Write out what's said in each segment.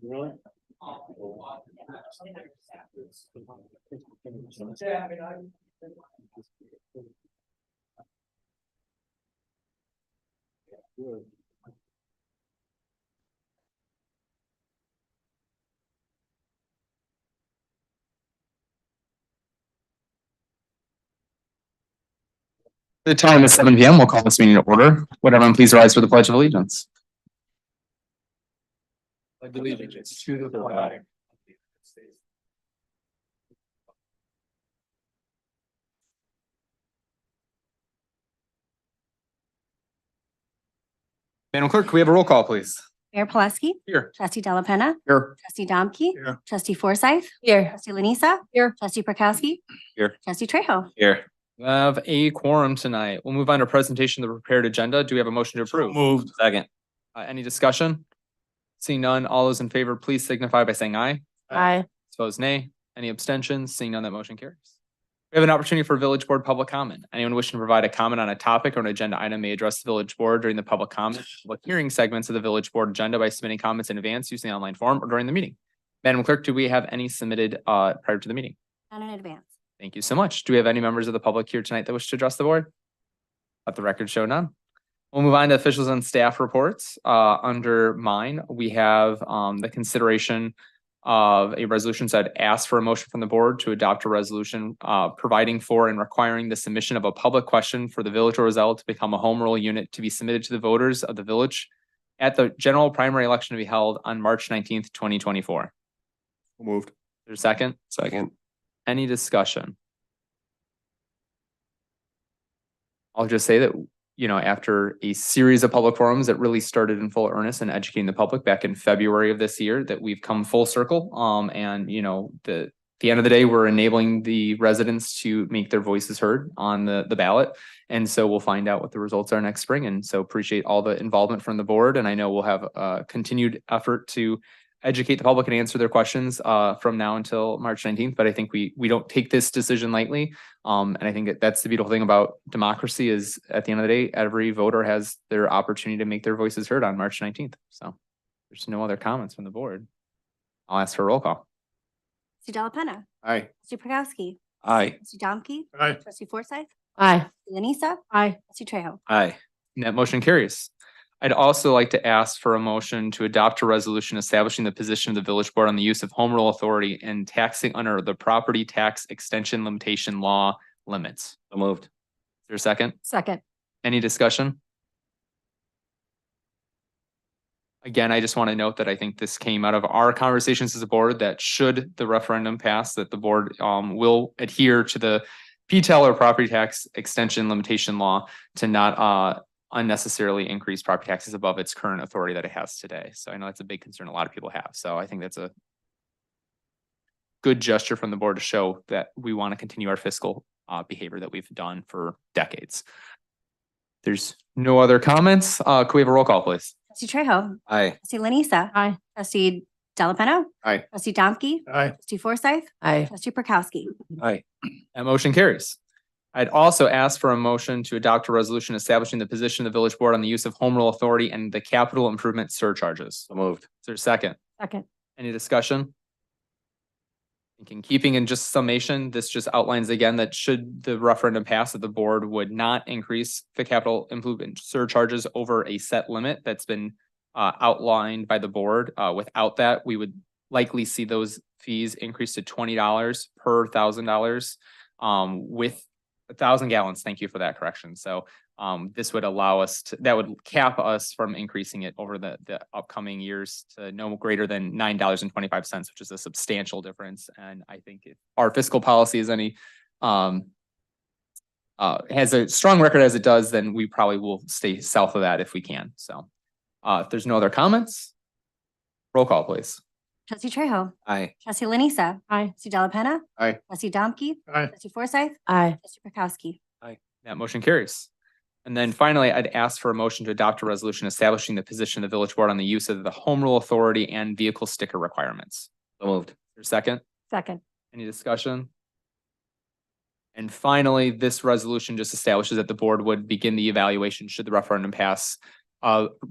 Really? The time is 7 p.m. We'll call this meeting to order. Would everyone please rise for the Pledge of Allegiance? Pledge allegiance to the flag. Madam Clerk, can we have a roll call, please? Mayor Pulaski, Here. trustee Delapenna, Here. trustee Domke, Here. trustee Forsythe, Here. trustee Lanisa, Here. trustee Prokowski. Here. Trustee Trejo. Here. We have a quorum tonight. We'll move on to presentation of the prepared agenda. Do we have a motion to approve? Moved. Second. Any discussion? Seeing none, all those in favor, please signify by saying aye. Aye. Opposed, nay. Any abstentions? Seeing none, that motion carries. We have an opportunity for village board public comment. Anyone wishing to provide a comment on a topic or an agenda item may address the village board during the public comment, public hearing segments of the village board agenda by submitting comments in advance using the online form or during the meeting. Madam Clerk, do we have any submitted prior to the meeting? None in advance. Thank you so much. Do we have any members of the public here tonight that wish to address the board? Let the record show none. We'll move on to officials and staff reports. Under mine, we have the consideration of a resolution that asks for a motion from the board to adopt a resolution providing for and requiring the submission of a public question for the village of Roselle to become a home rule unit to be submitted to the voters of the village at the general primary election to be held on March 19th, 2024. Moved. There's a second? Second. Any discussion? I'll just say that, you know, after a series of public forums that really started in full earnest and educating the public back in February of this year, that we've come full circle. And you know, at the end of the day, we're enabling the residents to make their voices heard on the ballot. And so we'll find out what the results are next spring. And so appreciate all the involvement from the board. And I know we'll have a continued effort to educate the public and answer their questions from now until March 19th. But I think we don't take this decision lightly. And I think that's the beautiful thing about democracy is at the end of the day, every voter has their opportunity to make their voices heard on March 19th. So there's no other comments from the board. I'll ask for a roll call. Trustee Delapenna, Aye. trustee Prokowski, Aye. trustee Domke, Aye. trustee Forsythe, Aye. Lanisa, Aye. trustee Trejo. Aye. And that motion carries. I'd also like to ask for a motion to adopt a resolution establishing the position of the village board on the use of home rule authority and taxing under the property tax extension limitation law limits. So moved. Is there a second? Second. Any discussion? Again, I just want to note that I think this came out of our conversations as a board that should the referendum pass, that the board will adhere to the PTEL or property tax extension limitation law to not unnecessarily increase property taxes above its current authority that it has today. So I know that's a big concern a lot of people have. So I think that's a good gesture from the board to show that we want to continue our fiscal behavior that we've done for decades. There's no other comments. Could we have a roll call, please? Trustee Trejo, Aye. trustee Lanisa, Aye. trustee Delapenna, Aye. trustee Domke, Aye. trustee Forsythe, Aye. trustee Prokowski. Aye. That motion carries. I'd also ask for a motion to adopt a resolution establishing the position of the village board on the use of home rule authority and the capital improvement surcharges. So moved. Is there a second? Second. Any discussion? In keeping in just summation, this just outlines again that should the referendum pass, that the board would not increase the capital improvement surcharges over a set limit that's been outlined by the board. Without that, we would likely see those fees increase to $20 per $1,000 with 1,000 gallons. Thank you for that correction. So this would allow us to, that would cap us from increasing it over the upcoming years to no greater than $9.25, which is a substantial difference. And I think if our fiscal policy is any has a strong record as it does, then we probably will stay south of that if we can. So if there's no other comments, roll call, please. Trustee Trejo, Aye. trustee Lanisa, Aye. trustee Delapenna, Aye. trustee Domke, Aye. trustee Forsythe, Aye. trustee Prokowski. That motion carries. And then finally, I'd ask for a motion to adopt a resolution establishing the position of the village board on the use of the home rule authority and vehicle sticker requirements. So moved. Is there a second? Second. Any discussion? And finally, this resolution just establishes that the board would begin the evaluation should the referendum pass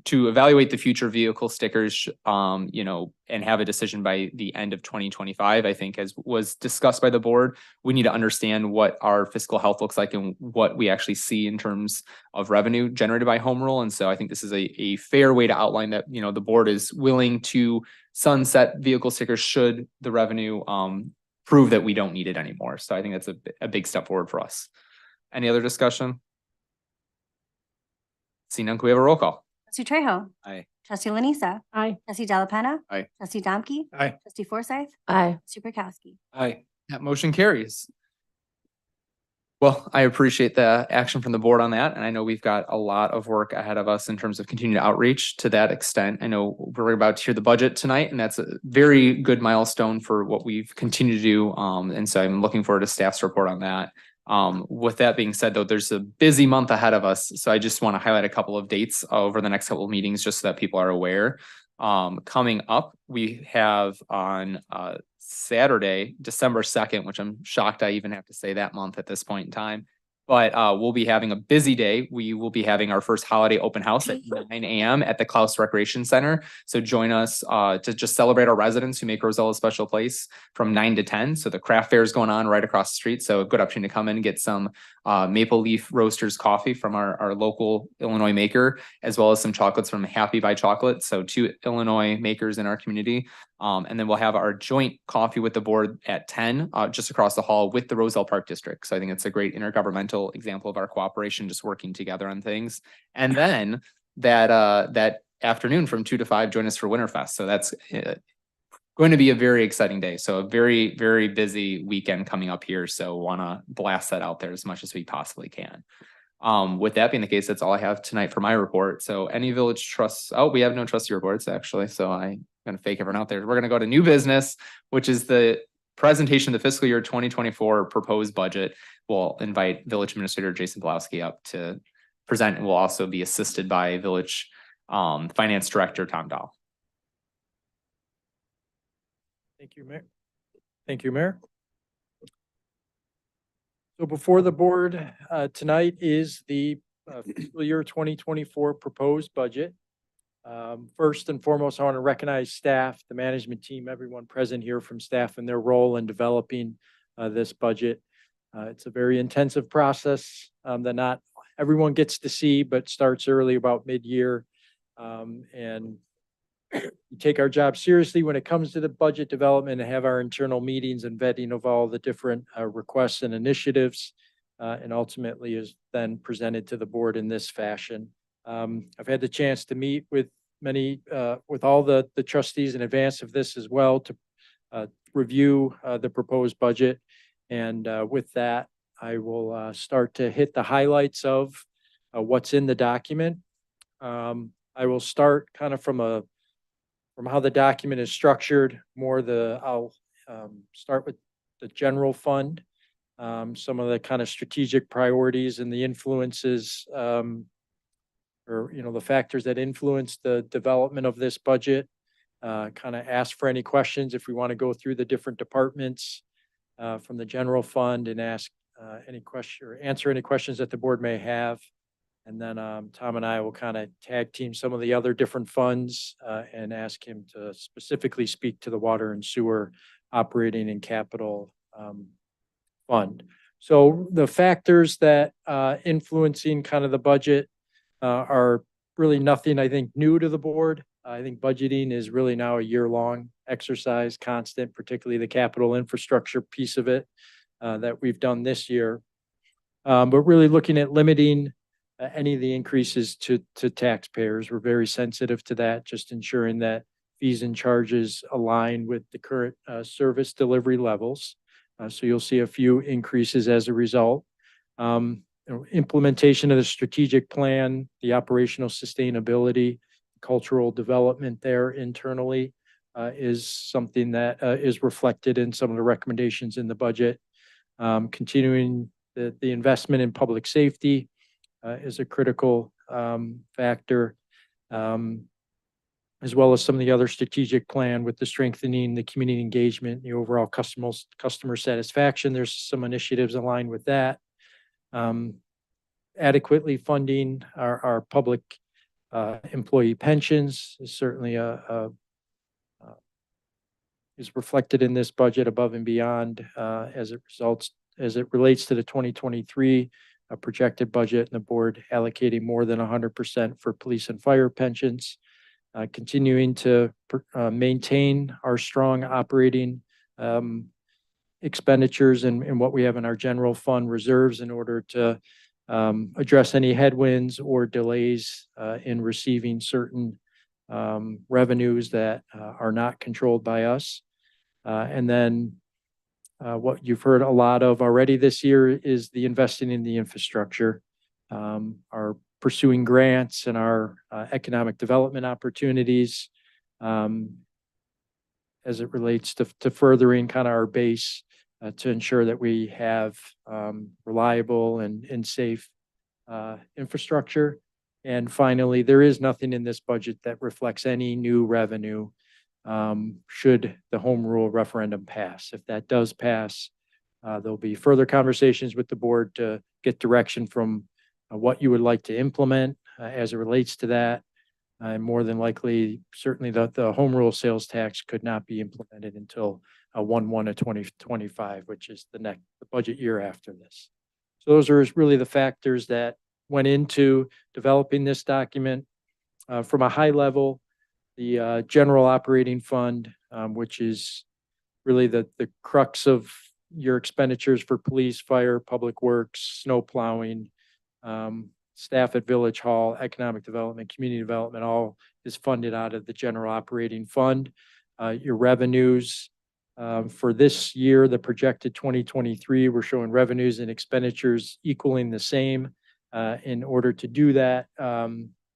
to evaluate the future vehicle stickers, and have a decision by the end of 2025. I think, as was discussed by the board, we need to understand what our fiscal health looks like and what we actually see in terms of revenue generated by home rule. And so I think this is a fair way to outline that, the board is willing to sunset vehicle stickers should the revenue prove that we don't need it anymore. So I think that's a big step forward for us. Any other discussion? Seeing none, can we have a roll call? Trustee Trejo. Aye. Trustee Lanisa. Aye. Trustee Delapenna. Aye. Trustee Domke. Aye. Trustee Forsythe. Aye. Trustee Burkowski. Aye. That motion carries. Well, I appreciate the action from the board on that. And I know we've got a lot of work ahead of us in terms of continued outreach to that extent. I know we're about to hear the budget tonight, and that's a very good milestone for what we've continued to do. And so I'm looking forward to staff's report on that. With that being said, though, there's a busy month ahead of us. So I just want to highlight a couple of dates over the next couple of meetings just so that people are aware. Coming up, we have on Saturday, December 2nd, which I'm shocked I even have to say that month at this point in time. But we'll be having a busy day. We will be having our first holiday open house at 9 a.m. at the Klaus Recreation Center. So join us to just celebrate our residents who make Roselle a special place from 9 to 10. So the craft fair is going on right across the street. So a good opportunity to come in and get some Maple Leaf Roasters coffee from our local Illinois maker, as well as some chocolates from Happy by Chocolate. So 2 Illinois makers in our community. And then we'll have our joint coffee with the board at 10, just across the hall with the Roselle Park District. So I think it's a great intergovernmental example of our cooperation, just working together on things. And then that afternoon from 2 to 5, join us for Winterfest. So that's going to be a very exciting day. So a very, very busy weekend coming up here. So want to blast that out there as much as we possibly can. With that being the case, that's all I have tonight for my report. So any village trusts, we have no trustee reports actually. So I'm going to fake everyone out there. We're going to go to new business, which is the presentation of the fiscal year 2024 proposed budget. We'll invite Village Administrator Jason Blowski up to present, and we'll also be assisted by Village Finance Director Tom Dahl. Thank you, Mayor. Thank you, Mayor. So before the board tonight is the fiscal year 2024 proposed budget. First and foremost, I want to recognize staff, the management team, everyone present here from staff and their role in developing this budget. It's a very intensive process that not everyone gets to see, but starts early about mid-year. And we take our job seriously when it comes to the budget development and have our internal meetings and vetting of all the different requests and initiatives, and ultimately is then presented to the board in this fashion. I've had the chance to meet with with all the trustees in advance of this as well to review the proposed budget. And with that, I will start to hit the highlights of what's in the document. I will start kind of from how the document is structured, I'll start with the general fund, some of the kind of strategic priorities and the influences, the factors that influence the development of this budget, kind of ask for any questions if we want to go through the different departments from the general fund and ask any question or answer any questions that the board may have. And then Tom and I will kind of tag team some of the other different funds and ask him to specifically speak to the water and sewer operating and capital fund. So the factors that influencing kind of the budget are really nothing, I think, new to the board. I think budgeting is really now a year-long exercise, constant, particularly the capital infrastructure piece of it that we've done this year. But really looking at limiting any of the increases to taxpayers. We're very sensitive to that, just ensuring that fees and charges align with the current service delivery levels. So you'll see a few increases as a result. Implementation of the strategic plan, the operational sustainability, cultural development there internally is something that is reflected in some of the recommendations in the budget. Continuing the investment in public safety is a critical factor. as well as some of the other strategic plan with the strengthening the community engagement, the overall customer satisfaction. There's some initiatives aligned with that. Adequately funding our public employee pensions is certainly is reflected in this budget above and beyond as it relates to the 2023 projected budget, and the board allocating more than 100% for police and fire pensions. Continuing to maintain our strong operating expenditures and what we have in our general fund reserves in order to address any headwinds or delays in receiving certain revenues that are not controlled by us. And then what you've heard a lot of already this year is the investing in the infrastructure, our pursuing grants and our economic development opportunities as it relates to furthering kind of our base to ensure that we have reliable and safe infrastructure. And finally, there is nothing in this budget that reflects any new revenue should the home rule referendum pass. If that does pass, there'll be further conversations with the board to get direction from what you would like to implement as it relates to that. And more than likely, certainly the home rule sales tax could not be implemented until 1/1 of 2025, which is the budget year after this. So those are really the factors that went into developing this document. From a high level, the general operating fund, which is really the crux of your expenditures for police, fire, public works, snow plowing, staff at Village Hall, economic development, community development, all is funded out of the general operating fund. Your revenues for this year, the projected 2023, we're showing revenues and expenditures equaling the same. In order to do that,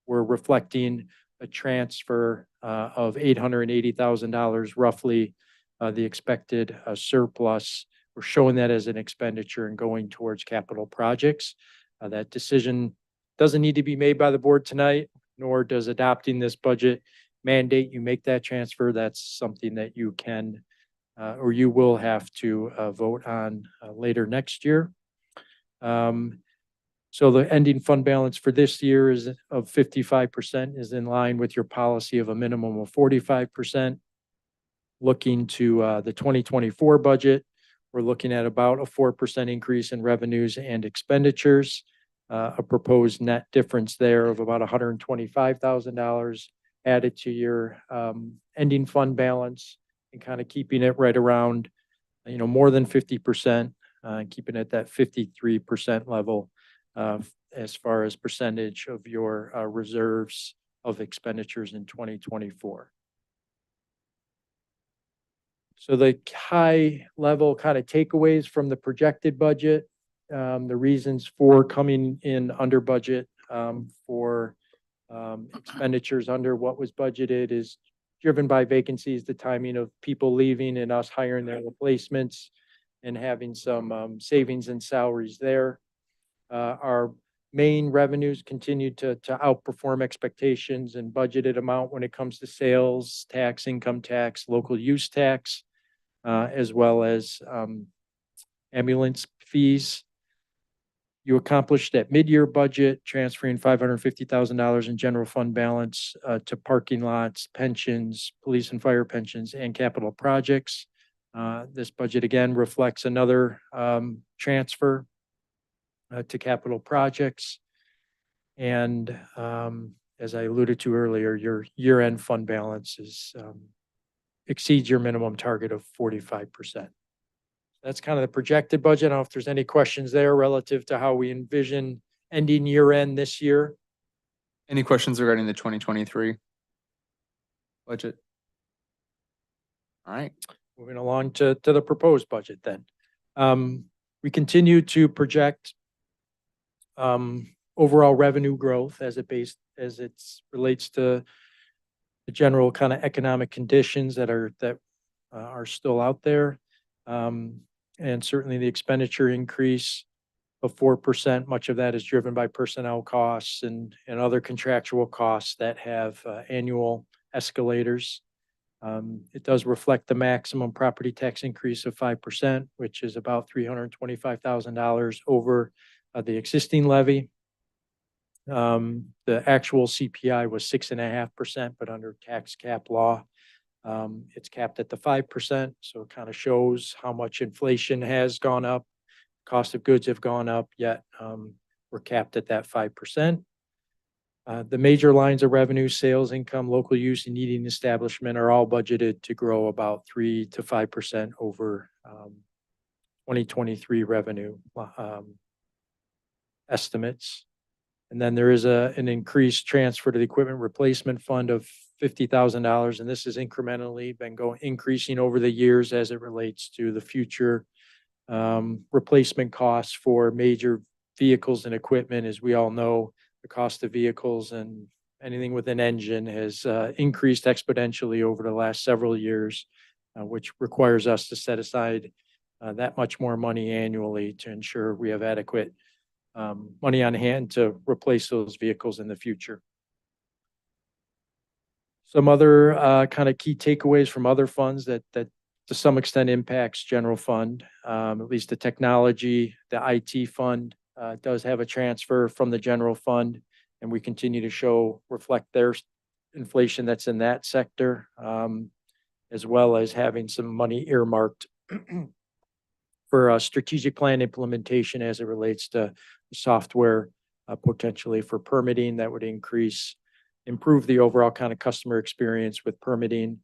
we're reflecting a transfer of $880,000, roughly the expected surplus. We're showing that as an expenditure and going towards capital projects. That decision doesn't need to be made by the board tonight, nor does adopting this budget mandate you make that transfer. That's something that you can or you will have to vote on later next year. So the ending fund balance for this year is of 55%, is in line with your policy of a minimum of 45%. Looking to the 2024 budget, we're looking at about a 4% increase in revenues and expenditures, a proposed net difference there of about $125,000 added to your ending fund balance, and kind of keeping it right around, more than 50%, keeping it at that 53% level as far as percentage of your reserves of expenditures in 2024. So the high level kind of takeaways from the projected budget, the reasons for coming in under budget for expenditures under what was budgeted is driven by vacancies, the timing of people leaving and us hiring their replacements and having some savings and salaries there. Our main revenues continued to outperform expectations and budgeted amount when it comes to sales tax, income tax, local use tax, as well as ambulance fees. You accomplished that mid-year budget, transferring $550,000 in general fund balance to parking lots, pensions, police and fire pensions, and capital projects. This budget again reflects another transfer to capital projects. And as I alluded to earlier, your year-end fund balance exceeds your minimum target of 45%. That's kind of the projected budget. I don't know if there's any questions there relative to how we envision ending year-end this year. Any questions regarding the 2023 budget? All right. Moving along to the proposed budget then. We continue to project overall revenue growth as it relates to the general kind of economic conditions that are still out there. And certainly the expenditure increase of 4%, much of that is driven by personnel costs and other contractual costs that have annual escalators. It does reflect the maximum property tax increase of 5%, which is about $325,000 over the existing levy. The actual CPI was 6.5%, but under tax cap law, it's capped at the 5%. So it kind of shows how much inflation has gone up. Cost of goods have gone up, yet we're capped at that 5%. The major lines of revenue, sales, income, local use, and eating establishment are all budgeted to grow about 3 to 5% over 2023 revenue estimates. And then there is an increased transfer to the equipment replacement fund of $50,000, and this has incrementally been increasing over the years as it relates to the future replacement costs for major vehicles and equipment. As we all know, the cost of vehicles and anything with an engine has increased exponentially over the last several years, which requires us to set aside that much more money annually to ensure we have adequate money on hand to replace those vehicles in the future. Some other kind of key takeaways from other funds that to some extent impacts general fund, at least the technology, the IT fund does have a transfer from the general fund, and we continue to reflect their inflation that's in that sector, as well as having some money earmarked for a strategic plan implementation as it relates to software, potentially for permitting that would improve the overall kind of customer experience with permitting,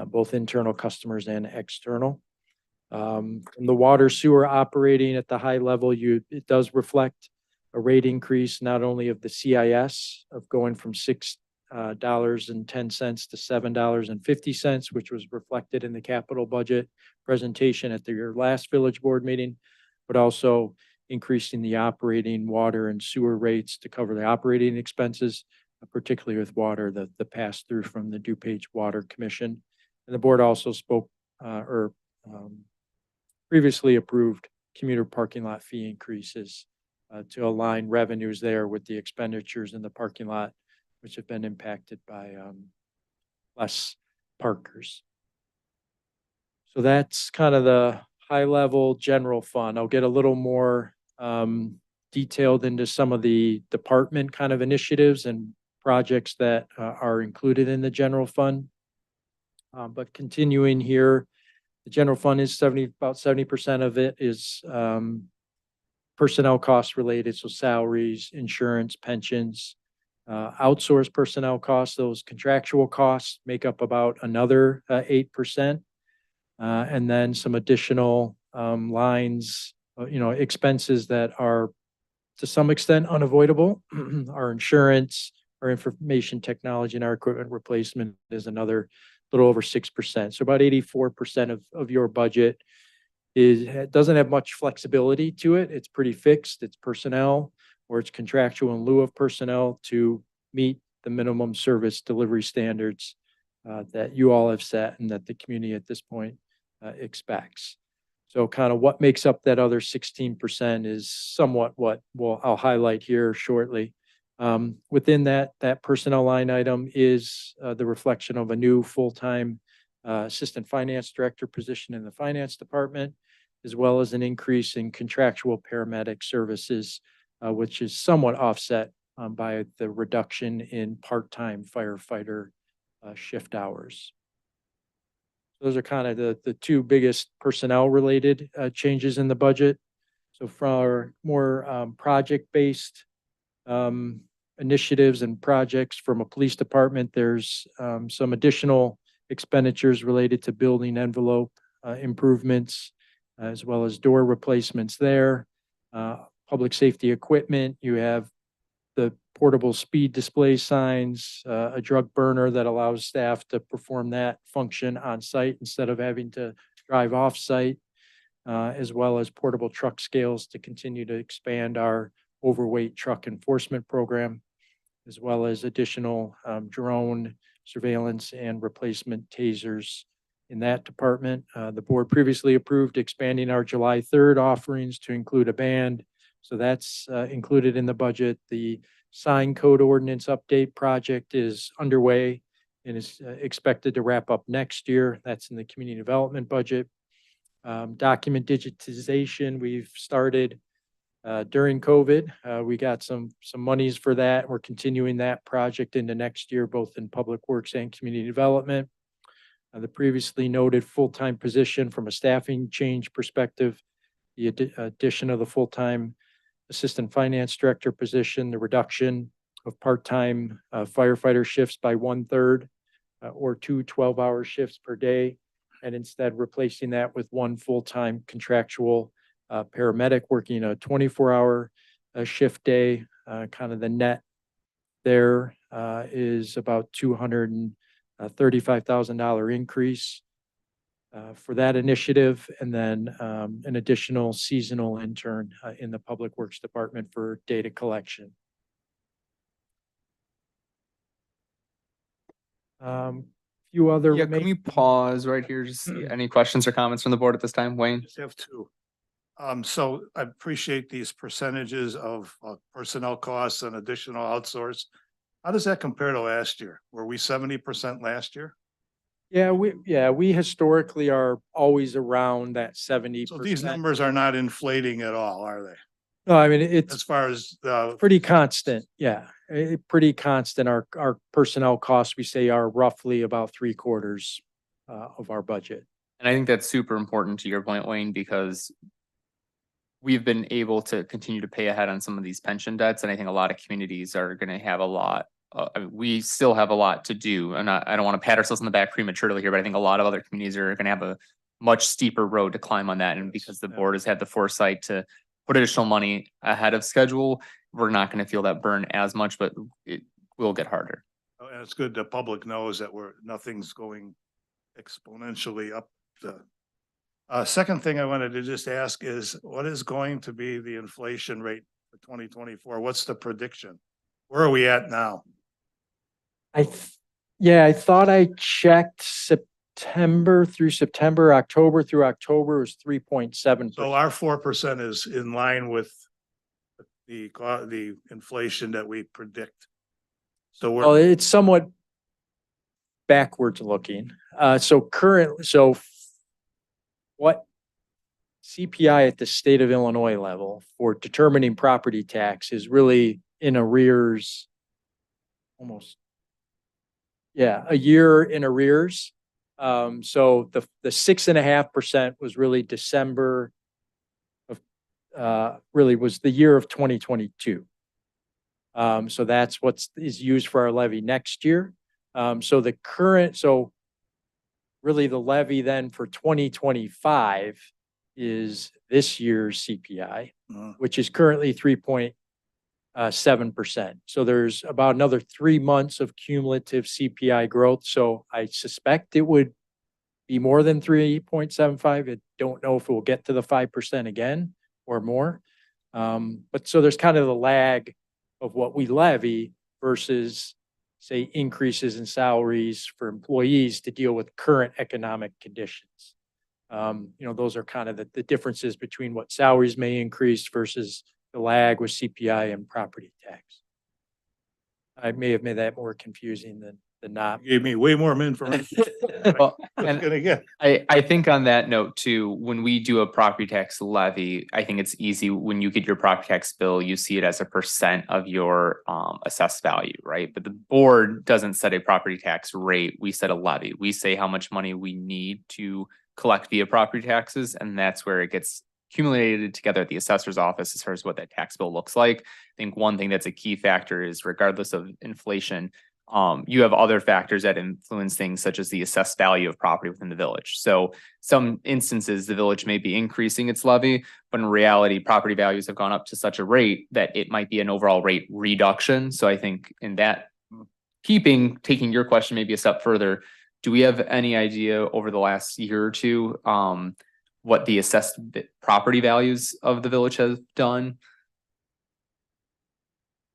both internal customers and external. From the water sewer operating at the high level, it does reflect a rate increase, not only of the CIS of going from $6.10 to $7.50, which was reflected in the capital budget presentation at your last village board meeting, but also increasing the operating water and sewer rates to cover the operating expenses, particularly with water, the pass through from the DuPage Water Commission. And the board also previously approved commuter parking lot fee increases to align revenues there with the expenditures in the parking lot, which have been impacted by less parkers. So that's kind of the high level general fund. I'll get a little more detailed into some of the department kind of initiatives and projects that are included in the general fund. But continuing here, the general fund is about 70% of it is personnel costs related, so salaries, insurance, pensions, outsourced personnel costs. Those contractual costs make up about another 8%. And then some additional lines, expenses that are to some extent unavoidable. Our insurance, our information technology, and our equipment replacement is another little over 6%. So about 84% of your budget doesn't have much flexibility to it. It's pretty fixed. It's personnel, or it's contractual in lieu of personnel to meet the minimum service delivery standards that you all have set and that the community at this point expects. So kind of what makes up that other 16% is somewhat what I'll highlight here shortly. Within that personnel line item is the reflection of a new full-time assistant finance director position in the finance department, as well as an increase in contractual paramedic services, which is somewhat offset by the reduction in part-time firefighter shift hours. Those are kind of the two biggest personnel related changes in the budget. So for our more project-based initiatives and projects from a police department, there's some additional expenditures related to building envelope improvements, as well as door replacements there. Public safety equipment, you have the portable speed display signs, a drug burner that allows staff to perform that function on site instead of having to drive off site, as well as portable truck scales to continue to expand our overweight truck enforcement program, as well as additional drone surveillance and replacement tasers in that department. The board previously approved expanding our July 3rd offerings to include a band. So that's included in the budget. The sign code ordinance update project is underway and is expected to wrap up next year. That's in the community development budget. Document digitization, we've started during COVID. We got some monies for that. We're continuing that project into next year, both in public works and community development. The previously noted full-time position from a staffing change perspective, the addition of the full-time assistant finance director position, the reduction of part-time firefighter shifts by 1/3 or 2 12-hour shifts per day, and instead replacing that with one full-time contractual paramedic working a 24-hour shift day. Kind of the net there is about $235,000 increase for that initiative, and then an additional seasonal intern in the Public Works Department for data collection. Few other. Yeah, can we pause right here? Just see any questions or comments from the board at this time? Wayne? Just have two. So I appreciate these percentages of personnel costs and additional outsource. How does that compare to last year? Were we 70% last year? Yeah, we historically are always around that 70%. So these numbers are not inflating at all, are they? No, I mean, it's As far as the, pretty constant. Yeah, pretty constant. Our personnel costs, we say, are roughly about 3/4 of our budget. And I think that's super important to your point, Wayne, because we've been able to continue to pay ahead on some of these pension debts, and I think a lot of communities are gonna have a lot. I mean, we still have a lot to do, and I don't want to pat ourselves on the back prematurely here, but I think a lot of other communities are gonna have a much steeper road to climb on that, and because the board has had the foresight to put additional money ahead of schedule, we're not gonna feel that burn as much, but it will get harder. and it's good the public knows that nothing's going exponentially up the. Second thing I wanted to just ask is, what is going to be the inflation rate for 2024? What's the prediction? Where are we at now? I thought I checked September through September, October through October was 3.7%. So our 4% is in line with the inflation that we predict. So Well, we're, it's somewhat backwards looking. What CPI at the state of Illinois level for determining property tax is really in arrears almost. Yeah, a year in arrears. So the 6.5% was really December of, really was the year of 2022. So that's what is used for our levy next year. So really the levy then for 2025 is this year's CPI, which is currently 3.7%. So there's about another 3 months of cumulative CPI growth. So I suspect it would be more than 3.75. I don't know if it will get to the 5% again or more. But so there's kind of the lag of what we levy versus, say, increases in salaries for employees to deal with current economic conditions. Those are kind of the differences between what salaries may increase versus the lag with CPI and property tax. I may have made that more confusing than not. gave me way more information. Well, I was and gonna get. I think on that note too, when we do a property tax levy, I think it's easy when you get your property tax bill, you see it as a percent of your assessed value, right? But the board doesn't set a property tax rate. We set a levy. We say how much money we need to collect via property taxes, and that's where it gets accumulated together at the assessor's office as far as what that tax bill looks like. I think one thing that's a key factor is regardless of inflation, you have other factors that influence things such as the assessed value of property within the village. So some instances, the village may be increasing its levy, but in reality, property values have gone up to such a rate that it might be an overall rate reduction. So I think in that taking your question maybe a step further, do we have any idea over the last year or two, what the assessed property values of the village have done?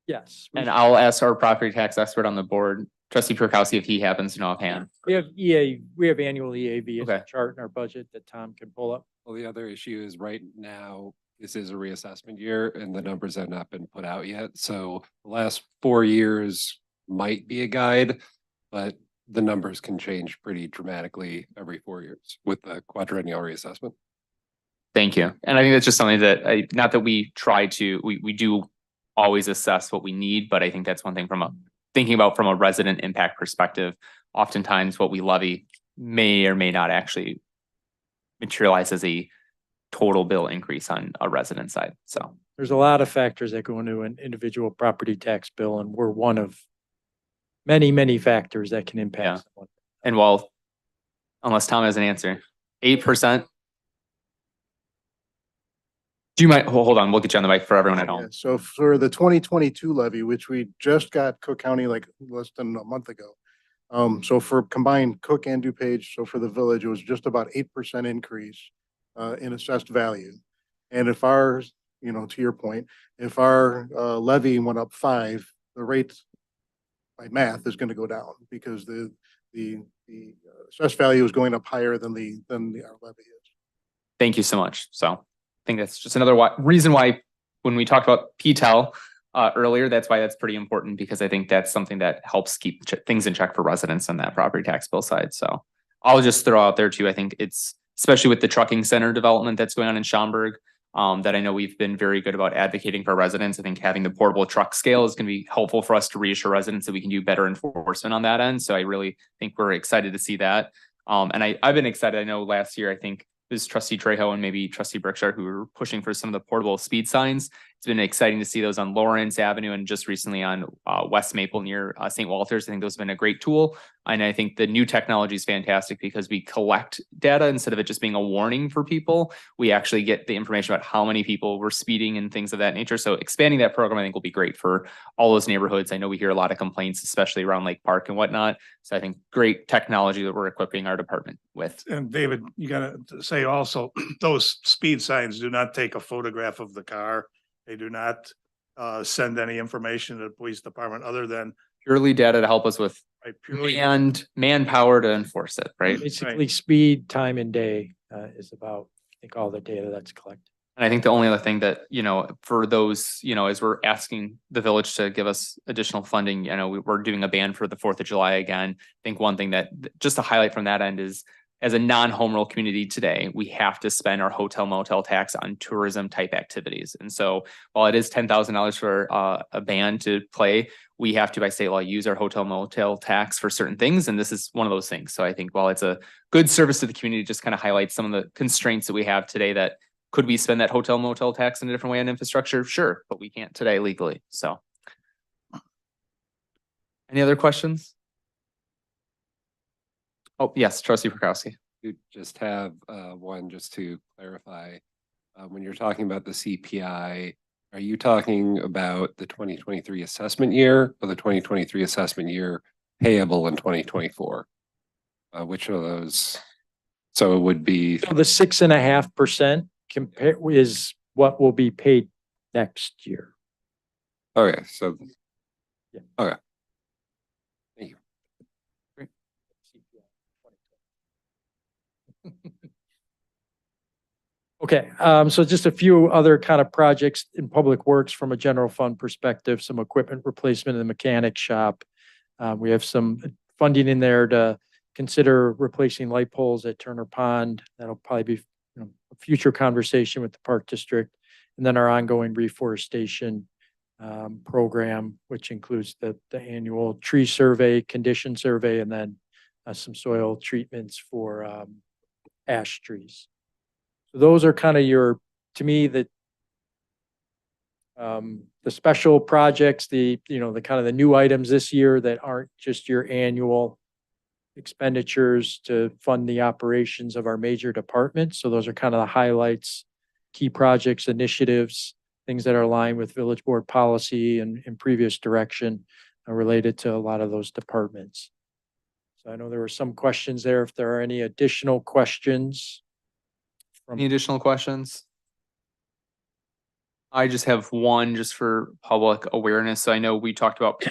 Yes. And I'll ask our property tax expert on the board, trustee Perkowski, if he happens to know offhand. We have annual EAV as a Okay. chart in our budget that Tom can pull up. Well, the other issue is right now, this is a reassessment year and the numbers have not been put out yet. So the last 4 years might be a guide, but the numbers can change pretty dramatically every 4 years with the quadrennial reassessment. Thank you. And I think that's just something that not that we try to, we do always assess what we need, but I think that's one thing thinking about from a resident impact perspective. Oftentimes what we levy may or may not actually materialize as a total bill increase on a resident side. So There's a lot of factors that go into an individual property tax bill, and we're one of many, many factors that can Yeah. impact someone. And well, unless Tom has an answer, 8%. Do you mind, hold on, we'll get you on the mic for everyone at Yeah, home. so for the 2022 levy, which we just got Cook County like less than a month ago. So for combined Cook and DuPage, so for the village, it was just about 8% increase in assessed value. And if ours, you know, to your point, if our levy went up 5, the rate by math is going to go down because the assessed value is going up higher than our levy is. Thank you so much. So I think that's just another reason why when we talked about PTEL earlier, that's why that's pretty important, because I think that's something that helps keep things in check for residents on that property tax bill side. So I'll just throw out there too. I think it's especially with the trucking center development that's going on in Schaumburg, that I know we've been very good about advocating for residents. I think having the portable truck scale is going to be helpful for us to reassure residents that we can do better enforcement on that end. So I really think we're excited to see that. And I've been excited. I know last year, I think it was Trustee Trejo and maybe Trustee Berkshire who were pushing for some of the portable speed signs. It's been exciting to see those on Lawrence Avenue and just recently on West Maple near St. Walters. I think those have been a great tool. And I think the new technology is fantastic because we collect data instead of it just being a warning for people. We actually get the information about how many people were speeding and things of that nature. So expanding that program, I think, will be great for all those neighborhoods. I know we hear a lot of complaints, especially around Lake Park and whatnot. So I think great technology that we're equipping our department with. And David, you gotta say also, those speed signs do not take a photograph of the car. They do not send any information to the police department other than Purely data to help us with purely. and manpower to enforce it, right? Basically, speed, time and day is about, I think, all the data that's collected. And I think the only other thing that, you know, for those, you know, as we're asking the village to give us additional funding, you know, we're doing a ban for the 4th of July again. I think one thing that just to highlight from that end is, as a non-home rule community today, we have to spend our hotel motel tax on tourism type activities. And so while it is $10,000 for a band to play, we have to, by state law, use our hotel motel tax for certain things. And this is one of those things. So I think while it's a good service to the community, just kind of highlights some of the constraints that we have today. That could we spend that hotel motel tax in a different way on infrastructure? Sure, but we can't today legally. So any other questions? Oh, yes, Trustee Prokowski. You just have one just to clarify. When you're talking about the CPI, are you talking about the 2023 assessment year or the 2023 assessment year payable in 2024? Which of those? So it would be, So the 6.5% compare is what will be paid next year. okay, so. Yeah. Okay. Thank you. Okay, so just a few other kind of projects in public works from a general fund perspective, some equipment replacement in the mechanic shop. We have some funding in there to consider replacing light poles at Turner Pond. That'll probably be, you know, a future conversation with the Park District. And then our ongoing reforestation program, which includes the annual tree survey, condition survey, and then some soil treatments for ash trees. So those are kind of your, to me, the special projects, the kind of the new items this year that aren't just your annual expenditures to fund the operations of our major departments. So those are kind of the highlights, key projects, initiatives, things that are aligned with village board policy and in previous direction related to a lot of those departments. So I know there were some questions there. If there are any additional questions. Any additional questions? I just have one just for public awareness. So I know we talked about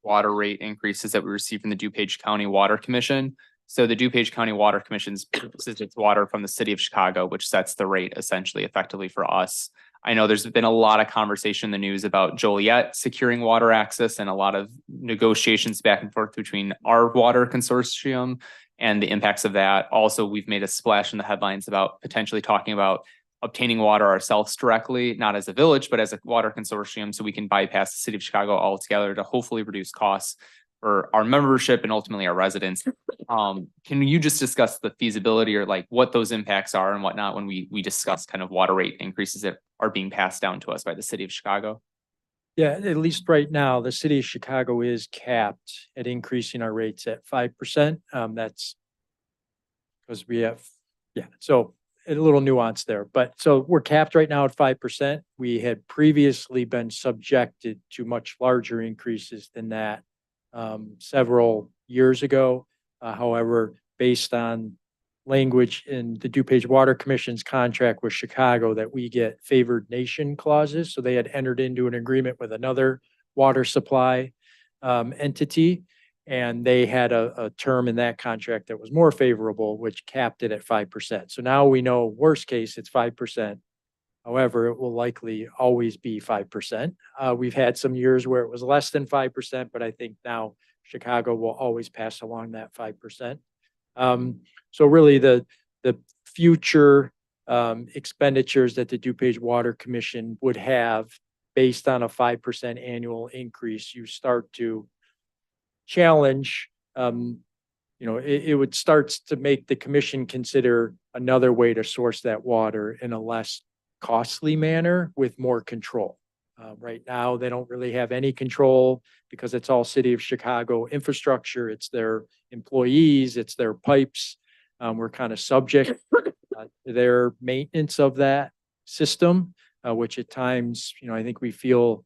water rate increases that we received from the DuPage County Water Commission. So the DuPage County Water Commission's purchases its water from the city of Chicago, which sets the rate essentially effectively for us. I know there's been a lot of conversation in the news about Joliet securing water access and a lot of negotiations back and forth between our water consortium and the impacts of that. Also, we've made a splash in the headlines about potentially talking about obtaining water ourselves directly, not as a village, but as a water consortium, so we can bypass the city of Chicago altogether to hopefully reduce costs for our membership and ultimately our residents. Can you just discuss the feasibility or like what those impacts are and whatnot when we discuss kind of water rate increases that are being passed down to us by the city of Chicago? Yeah, at least right now, the city of Chicago is capped at increasing our rates at 5%. That's because we have, yeah, so a little nuance there, but so we're capped right now at 5%. We had previously been subjected to much larger increases than that several years ago. However, based on language in the DuPage Water Commission's contract with Chicago that we get favored nation clauses. So they had entered into an agreement with another water supply entity. And they had a term in that contract that was more favorable, which capped it at 5%. So now we know worst case, it's 5%. However, it will likely always be 5%. We've had some years where it was less than 5%, but I think now Chicago will always pass along that 5%. So really the future expenditures that the DuPage Water Commission would have based on a 5% annual increase, you start to challenge, it would start to make the commission consider another way to source that water in a less costly manner with more control. Right now, they don't really have any control because it's all city of Chicago infrastructure. It's their employees, it's their pipes. We're kind of subject to their maintenance of that system, which at times, I think we feel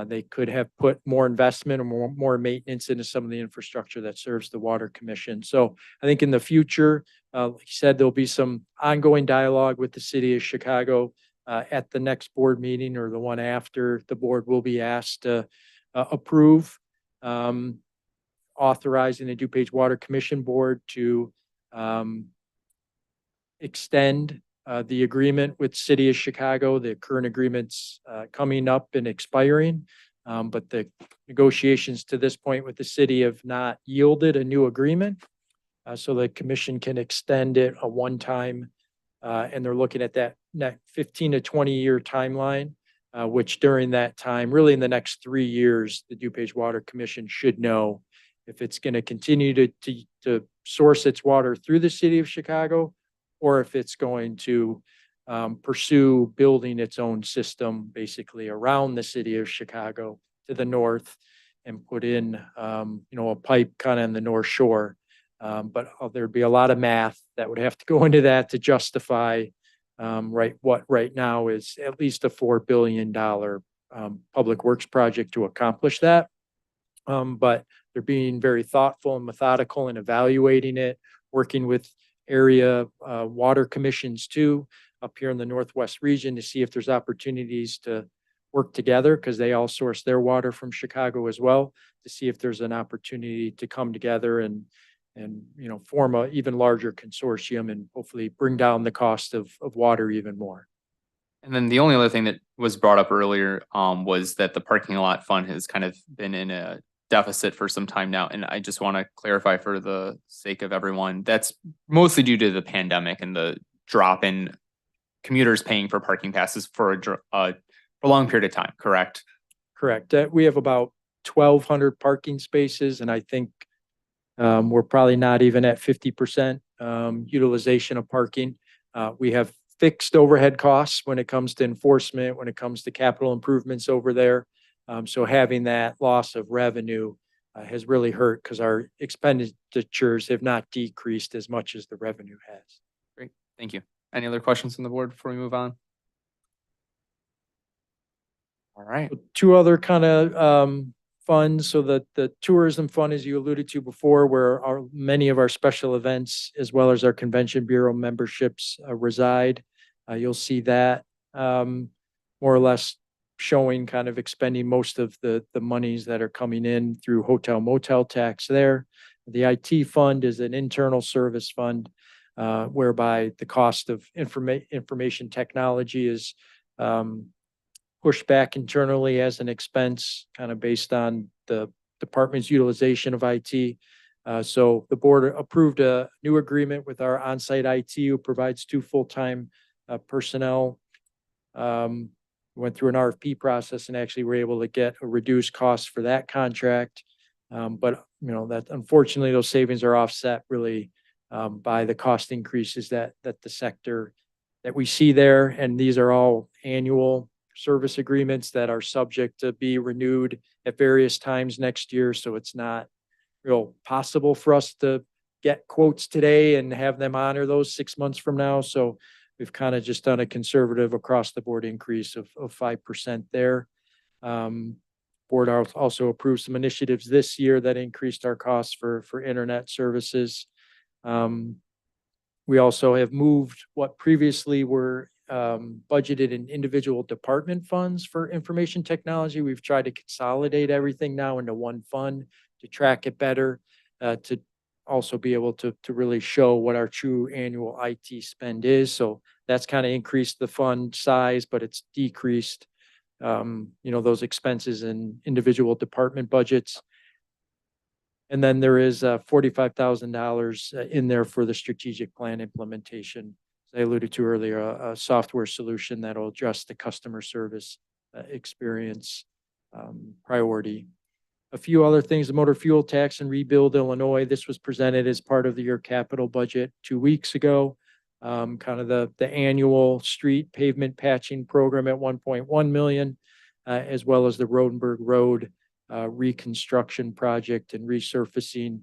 they could have put more investment or more maintenance into some of the infrastructure that serves the Water Commission. So I think in the future, like you said, there'll be some ongoing dialogue with the city of Chicago at the next board meeting or the one after. The board will be asked to approve authorizing the DuPage Water Commission board to extend the agreement with City of Chicago. The current agreement's coming up and expiring, but the negotiations to this point with the city have not yielded a new agreement. So the commission can extend it a one-time, and they're looking at that 15 to 20-year timeline, which during that time, really in the next 3 years, the DuPage Water Commission should know if it's going to continue to source its water through the City of Chicago, or if it's going to pursue building its own system basically around the City of Chicago to the north and put in, a pipe kind of in the North Shore. But there'd be a lot of math that would have to go into that to justify what right now is at least a $4 billion public works project to accomplish that. But they're being very thoughtful and methodical in evaluating it, working with area water commissions too, up here in the Northwest region to see if there's opportunities to work together because they all source their water from Chicago as well, to see if there's an opportunity to come together and form a even larger consortium and hopefully bring down the cost of water even more. And then the only other thing that was brought up earlier was that the parking lot fund has kind of been in a deficit for some time now. And I just want to clarify for the sake of everyone, that's mostly due to the pandemic and the drop in commuters paying for parking passes for a long period of time, correct? Correct. We have about 1,200 parking spaces, and I think we're probably not even at 50% utilization of parking. We have fixed overhead costs when it comes to enforcement, when it comes to capital improvements over there. So having that loss of revenue has really hurt because our expenditures have not decreased as much as the revenue has. Great, thank you. Any other questions from the board before we move on? All right. Two other kind of funds. So the tourism fund, as you alluded to before, where many of our special events as well as our convention bureau memberships reside. You'll see that more or less showing kind of expending most of the monies that are coming in through hotel motel tax there. The IT fund is an internal service fund whereby the cost of information technology is pushed back internally as an expense, kind of based on the department's utilization of IT. So the board approved a new agreement with our on-site IT, who provides 2 full-time personnel. Went through an RFP process and actually were able to get a reduced cost for that contract. But that unfortunately, those savings are offset really by the cost increases that the sector that we see there. And these are all annual service agreements that are subject to be renewed at various times next year. So it's not real possible for us to get quotes today and have them honor those 6 months from now. So we've kind of just done a conservative across the board increase of 5% there. Board also approved some initiatives this year that increased our costs for internet services. We also have moved what previously were budgeted in individual department funds for information technology. We've tried to consolidate everything now into one fund to track it better, to also be able to really show what our true annual IT spend is. So that's kind of increased the fund size, but it's decreased, those expenses in individual department budgets. And then there is $45,000 in there for the strategic plan implementation. As I alluded to earlier, a software solution that'll adjust the customer service experience priority. A few other things, the motor fuel tax and Rebuild Illinois. This was presented as part of your capital budget 2 weeks ago. Kind of the annual street pavement patching program at 1.1 million, as well as the Rodenberg Road reconstruction project and resurfacing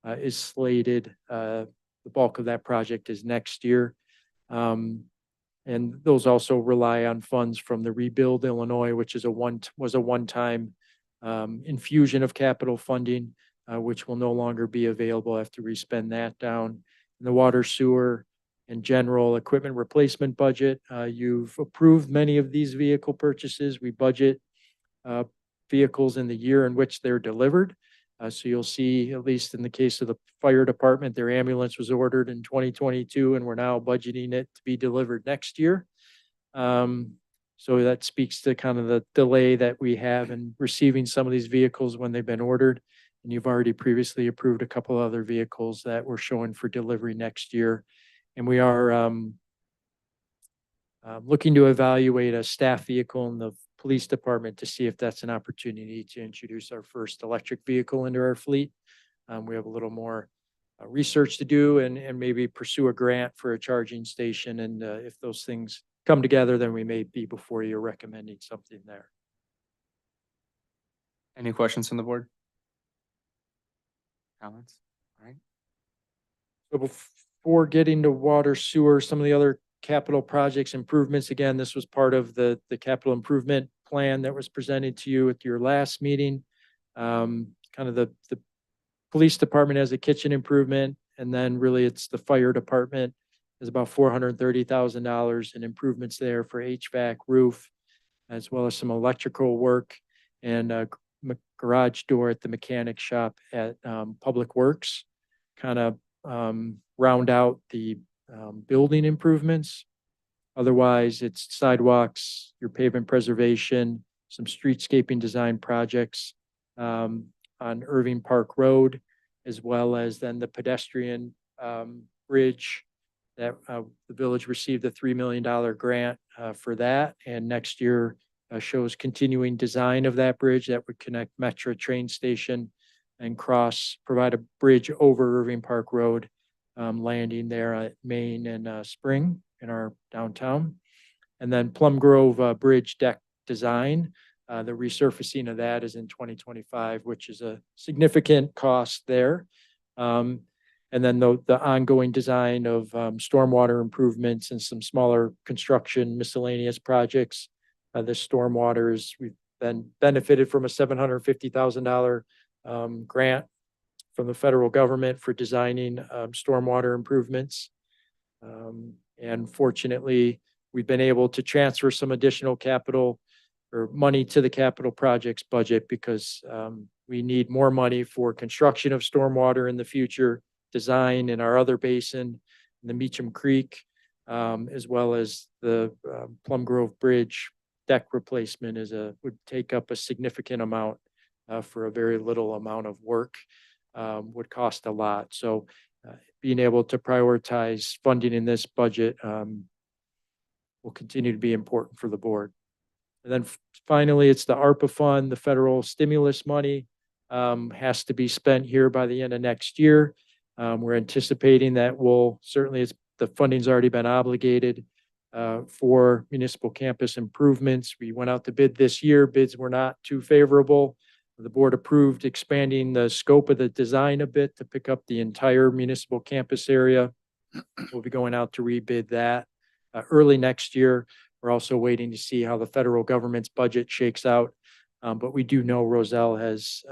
is slated. The bulk of that project is next year. And those also rely on funds from the Rebuild Illinois, which is was a one-time infusion of capital funding, which will no longer be available after we spend that down. In the water, sewer, and general equipment replacement budget, you've approved many of these vehicle purchases. We budget vehicles in the year in which they're delivered. So you'll see, at least in the case of the fire department, their ambulance was ordered in 2022, and we're now budgeting it to be delivered next year. So that speaks to kind of the delay that we have in receiving some of these vehicles when they've been ordered. And you've already previously approved a couple other vehicles that we're showing for delivery next year. And we are looking to evaluate a staff vehicle in the police department to see if that's an opportunity to introduce our first electric vehicle into our fleet. We have a little more research to do and maybe pursue a grant for a charging station. And if those things come together, then we may be before you recommending something there. Any questions from the board? Comments? All right. So before getting to water, sewer, some of the other capital projects improvements, again, this was part of the capital improvement plan that was presented to you at your last meeting. Kind of the police department has a kitchen improvement, and then really it's the fire department is about $430,000 in improvements there for HVAC, roof, as well as some electrical work and a garage door at the mechanic shop at Public Works. Kind of round out the building improvements. Otherwise, it's sidewalks, your pavement preservation, some streetscaping design projects on Irving Park Road, as well as then the pedestrian bridge that the village received a $3 million grant for that. And next year shows continuing design of that bridge that would connect Metro train station and provide a bridge over Irving Park Road, landing there at Main and Spring in our downtown. And then Plum Grove Bridge deck design, the resurfacing of that is in 2025, which is a significant cost there. And then the ongoing design of stormwater improvements and some smaller construction miscellaneous projects. The stormwater we've been benefited from a $750,000 grant from the federal government for designing stormwater improvements. And fortunately, we've been able to transfer some additional capital or money to the capital projects budget because we need more money for construction of stormwater in the future, design in our other basin, in the Meacham Creek, as well as the Plum Grove Bridge deck replacement would take up a significant amount for a very little amount of work, would cost a lot. So being able to prioritize funding in this budget will continue to be important for the board. And then finally, it's the ARPA fund, the federal stimulus money has to be spent here by the end of next year. We're anticipating that the funding's already been obligated for municipal campus improvements. We went out to bid this year. Bids were not too favorable. The board approved expanding the scope of the design a bit to pick up the entire municipal campus area. We'll be going out to rebid that early next year. We're also waiting to see how the federal government's budget shakes out. But we do know Roselle has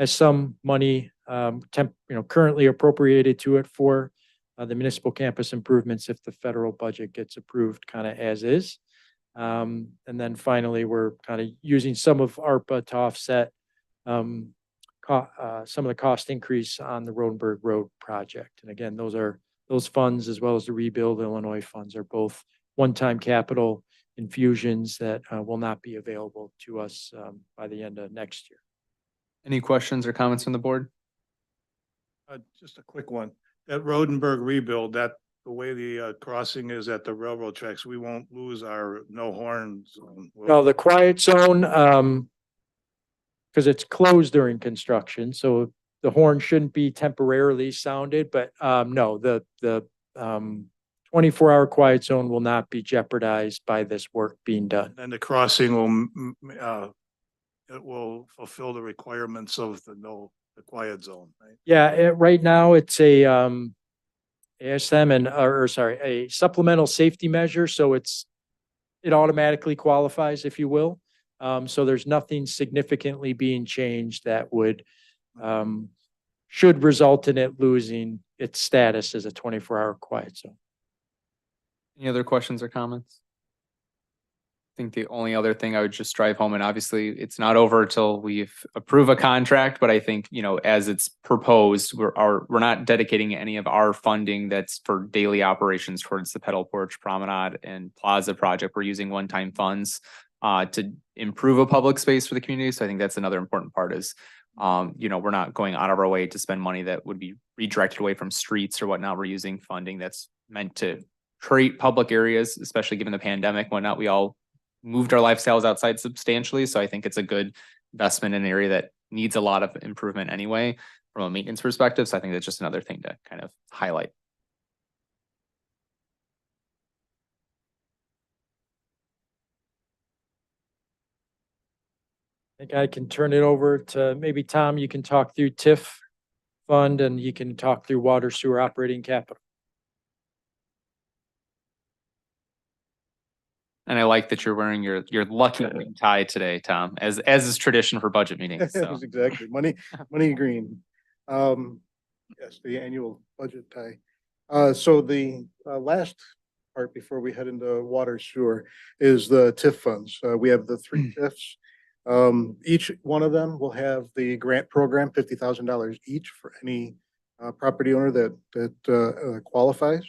some money currently appropriated to it for the municipal campus improvements if the federal budget gets approved kind of as is. And then finally, we're kind of using some of ARPA to offset some of the cost increase on the Rodenberg Road project. And again, those funds, as well as the Rebuild Illinois funds, are both one-time capital infusions that will not be available to us by the end of next year. Any questions or comments from the board? Just a quick one. That Rodenberg rebuild, the way the crossing is at the railroad tracks, we won't lose our no horn zone. will No, we? the quiet zone, because it's closed during construction, so the horn shouldn't be temporarily sounded, but no, the 24-hour quiet zone will not be jeopardized by this work being done. And the crossing it will fulfill the requirements of the quiet zone, right? Yeah, right now it's a ASM a supplemental safety measure, so it automatically qualifies, if you will. So there's nothing significantly being changed that should result in it losing its status as a 24-hour quiet zone. Any other questions or comments? I think the only other thing I would just drive home, and obviously it's not over till we approve a contract, but I think, as it's proposed, we're not dedicating any of our funding that's for daily operations towards the Pedal Porch Promenade and Plaza project. We're using one-time funds to improve a public space for the community. So I think that's another important part is, we're not going out of our way to spend money that would be redirected away from streets or whatnot. We're using funding that's meant to create public areas, especially given the pandemic, whatnot. We all moved our lifestyles outside substantially. So I think it's a good investment in an area that needs a lot of improvement anyway from a maintenance perspective. So I think that's just another thing to kind of highlight. I think I can turn it over to maybe Tom. You can talk through TIF fund and you can talk through water sewer operating capital. And I like that you're wearing your lucky tie today, Tom, as is tradition for budget meetings. So. That's exactly. Money green. Yes, the annual budget tie. So the last part before we head into water sewer is the TIF funds. We have the 3 TIFs. Each one of them will have the grant program, $50,000 each for any property owner that qualifies.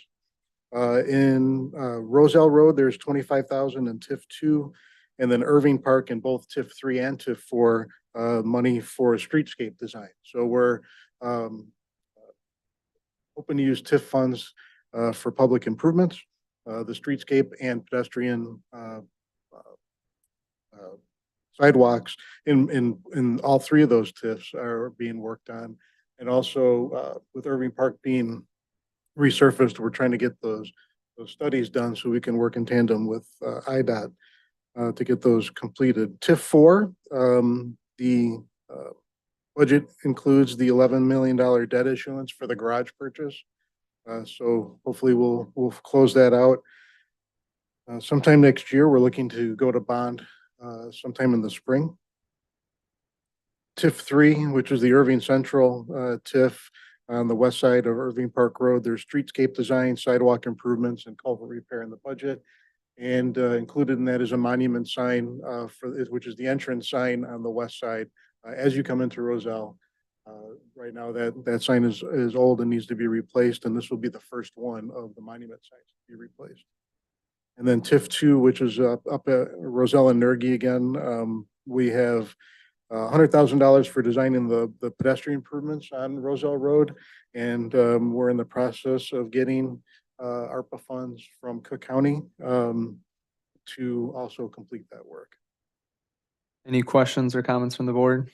In Roselle Road, there's 25,000 in TIF 2, and then Irving Park in both TIF 3 and TIF 4 money for a streetscape design. So we're hoping to use TIF funds for public improvements, the streetscape and pedestrian sidewalks in all 3 of those TIFs are being worked on, and also with Irving Park being resurfaced, we're trying to get those studies done so we can work in tandem with IDOT to get those completed. TIF 4, the budget includes the $11 million debt issuance for the garage purchase. So hopefully we'll close that out sometime next year. We're looking to go to bond sometime in the spring. TIF 3, which is the Irving Central TIF on the west side of Irving Park Road. There's streetscape design, sidewalk improvements, and culvert repair in the budget. And included in that is a monument sign which is the entrance sign on the west side as you come into Roselle. Right now, that sign is old and needs to be replaced, and this will be the first one of the monument signs to be replaced. And then TIF two, which is up at Roselle and Nergy again, we have $100,000 for designing the pedestrian improvements on Roselle Road. And we're in the process of getting ARPA funds from Cook County to also complete that work. Any questions or comments from the board?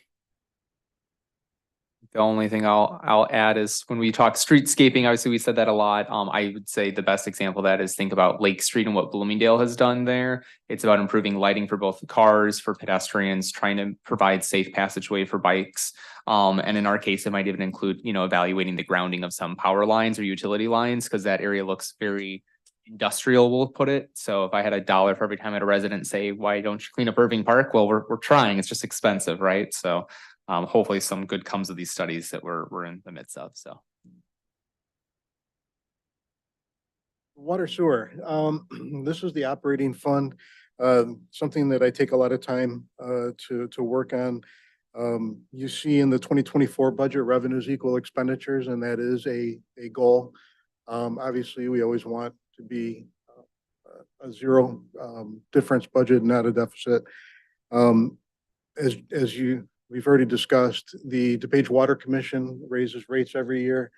The only thing I'll add is when we talk streetscaping, obviously we said that a lot. I would say the best example of that is think about Lake Street and what Bloomingdale has done there. It's about improving lighting for both cars, for pedestrians, trying to provide safe passageway for bikes. And in our case, it might even include, evaluating the grounding of some power lines or utility lines, because that area looks very industrial, we'll put it. So if I had $1 for every time I had a resident say, why don't you clean up Irving Park? Well, we're trying, it's just expensive, right? So hopefully some good comes of these studies that we're in the midst of, so. Water sewer, this is the operating fund, something that I take a lot of time to work on. You see in the 2024 budget, revenues equal expenditures, and that is a goal. Obviously, we always want to be a zero difference budget, not a deficit. We've already discussed, the DuPage Water Commission raises rates every year.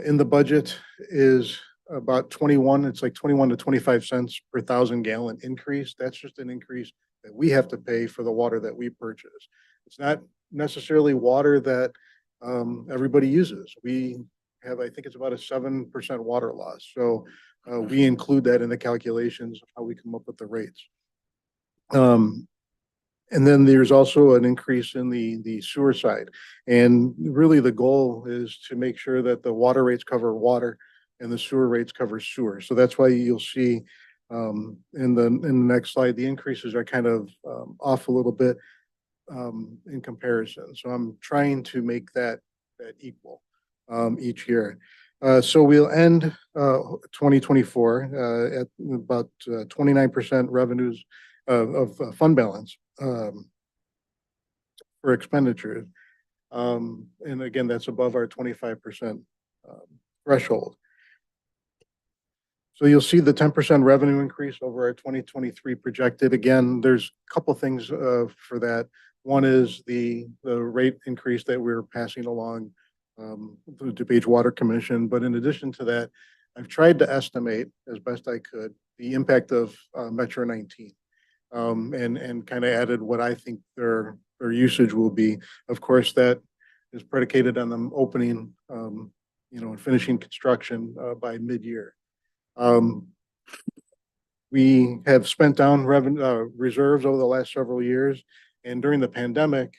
In the budget is about 21 to 25 cents per 1,000-gallon increase. That's just an increase that we have to pay for the water that we purchase. It's not necessarily water that everybody uses. We have, I think it's about a 7% water loss. So we include that in the calculations of how we come up with the rates. And then there's also an increase in the sewer side. And really the goal is to make sure that the water rates cover water and the sewer rates cover sewer. So that's why you'll see in the next slide, the increases are kind of off a little bit in comparison. So I'm trying to make that equal each year. So we'll end 2024 at about 29% revenues of fund balance for expenditures. And again, that's above our 25% threshold. So you'll see the 10% revenue increase over our 2023 projected. Again, there's a couple things for that. One is the rate increase that we're passing along through the DuPage Water Commission. But in addition to that, I've tried to estimate as best I could the impact of Metro 19. And kind of added what I think their usage will be. Of course, that is predicated on them opening, and finishing construction by mid-year. We have spent down reserves over the last several years, and during the pandemic,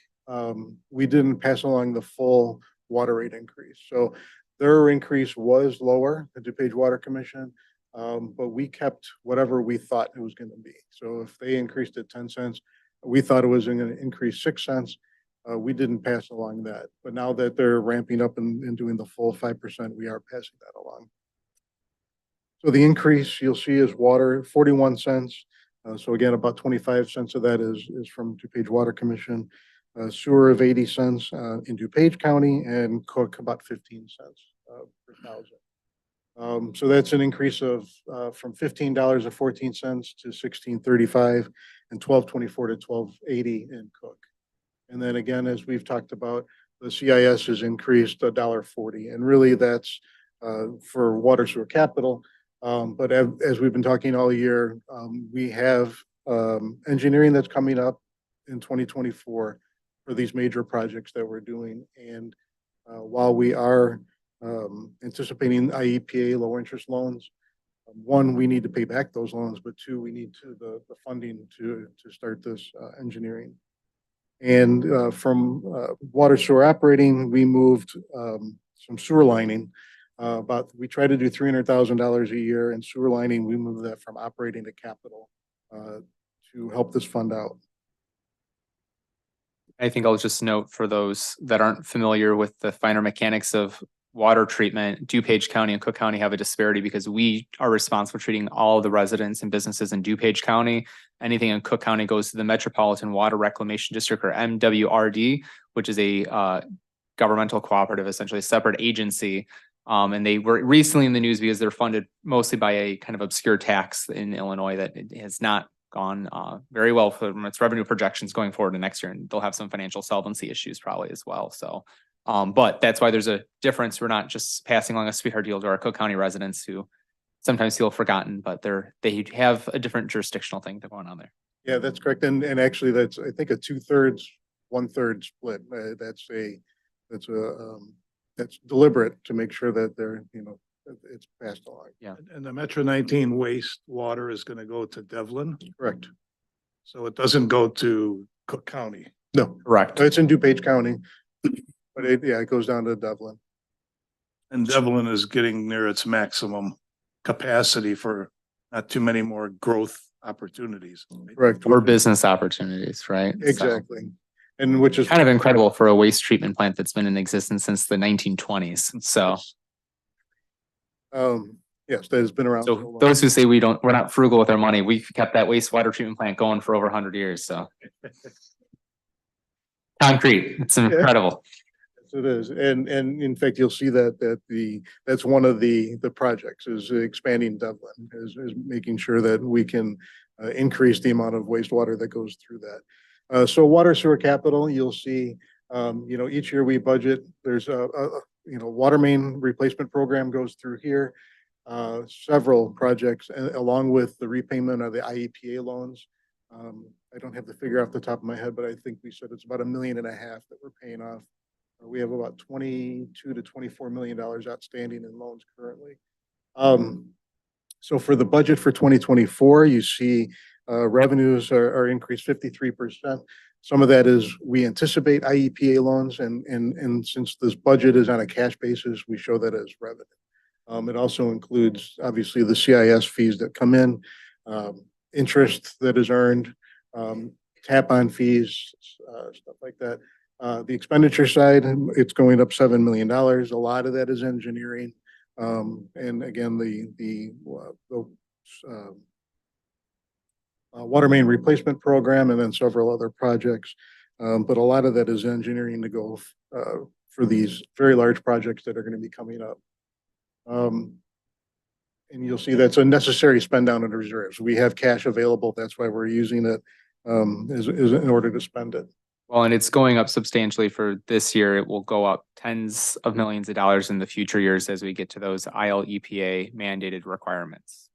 we didn't pass along the full water rate increase. So their increase was lower, the DuPage Water Commission. But we kept whatever we thought it was going to be. So if they increased it 10 cents, we thought it was going to increase 6 cents. We didn't pass along that. But now that they're ramping up and doing the full 5%, we are passing that along. So the increase you'll see is water, 41 cents. So again, about 25 cents of that is from DuPage Water Commission. Sewer of 80 cents in DuPage County, and Cook about 15 cents per thousand. So that's an increase of from $15.14 to $16.35 and $12.24 to $12.80 in Cook. And then again, as we've talked about, the CIS has increased $1.40, and really that's for water sewer capital. But as we've been talking all year, we have engineering that's coming up in 2024 for these major projects that we're doing. And while we are anticipating IEPA low interest loans, one, we need to pay back those loans, but two, we need the funding to start this engineering. And from water sewer operating, we moved some sewer lining. We try to do $300,000 a year in sewer lining. We moved that from operating to capital to help this fund out. I think I'll just note for those that aren't familiar with the finer mechanics of water treatment, DuPage County and Cook County have a disparity because we are responsible for treating all of the residents and businesses in DuPage County. Anything in Cook County goes to the Metropolitan Water Reclamation District, or MWRD, which is a governmental cooperative, essentially a separate agency. And they were recently in the news because they're funded mostly by a kind of obscure tax in Illinois that it has not gone very well from its revenue projections going forward to next year, and they'll have some financial solvency issues probably as well. So, but that's why there's a difference. We're not just passing along a sweetheart deal to our Cook County residents who sometimes feel forgotten, but they have a different jurisdictional thing going on there. Yeah, that's correct. And actually that's, I think, a 2/3, 1/3 split. That's deliberate to make sure that they're, it's passed along. And the Metro 19 wastewater is gonna go to Devlin, Correct. so it doesn't go to Cook County. No, Correct. it's in DuPage County, but it goes down to Devlin. And Devlin is getting near its maximum capacity for not too many more growth opportunities. Correct. Or business opportunities, right? So, Exactly. And which is kind of incredible for a waste treatment plant that's been in existence since the 1920s. So, yes, that has been around. so so long. those who say we're not frugal with our money, we've kept that wastewater treatment plant going for over 100 years. So concrete, it's incredible. Yes, it is. And in fact, you'll see that's one of the projects is expanding Devlin, is making sure that we can increase the amount of wastewater that goes through that. So water sewer capital, you'll see, each year we budget, there's a water main replacement program goes through here. Several projects along with the repayment of the IEPA loans. I don't have the figure off the top of my head, but I think we said it's about $1.5 million that we're paying off. We have about $22 to $24 million outstanding in loans currently. So for the budget for 2024, you see revenues are increased 53%. Some of that is we anticipate IEPA loans, and since this budget is on a cash basis, we show that as revenue. It also includes obviously the CIS fees that come in, interest that is earned, tap-on fees, stuff like that. The expenditure side, it's going up $7 million. A lot of that is engineering. And again, the water main replacement program, and then several other projects. But a lot of that is engineering to go for these very large projects that are going to be coming up. And you'll see that's a necessary spend down in the reserves. We have cash available. That's why we're using it is in order to spend it. Well, and it's going up substantially for this year. It will go up tens of millions of dollars in the future years as we get to those ILEPA mandated requirements.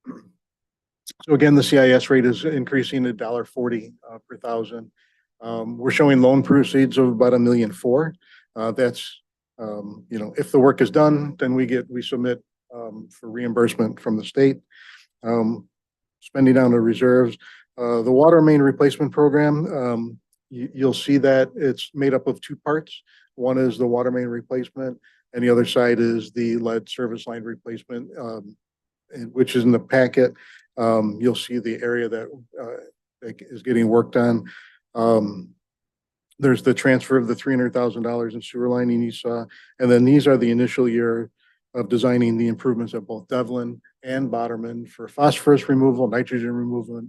So again, the CIS rate is increasing to $1.40 per thousand. We're showing loan proceeds of about $1.4 million. That's, if the work is done, then we submit for reimbursement from the state. Spending down the reserves. The water main replacement program, you'll see that it's made up of two parts. One is the water main replacement, and the other side is the lead service line replacement, which is in the packet. You'll see the area that is getting worked on. There's the transfer of the $300,000 in sewer lining you saw, and then these are the initial year of designing the improvements at both Devlin and Boderman for phosphorus removal, nitrogen removal,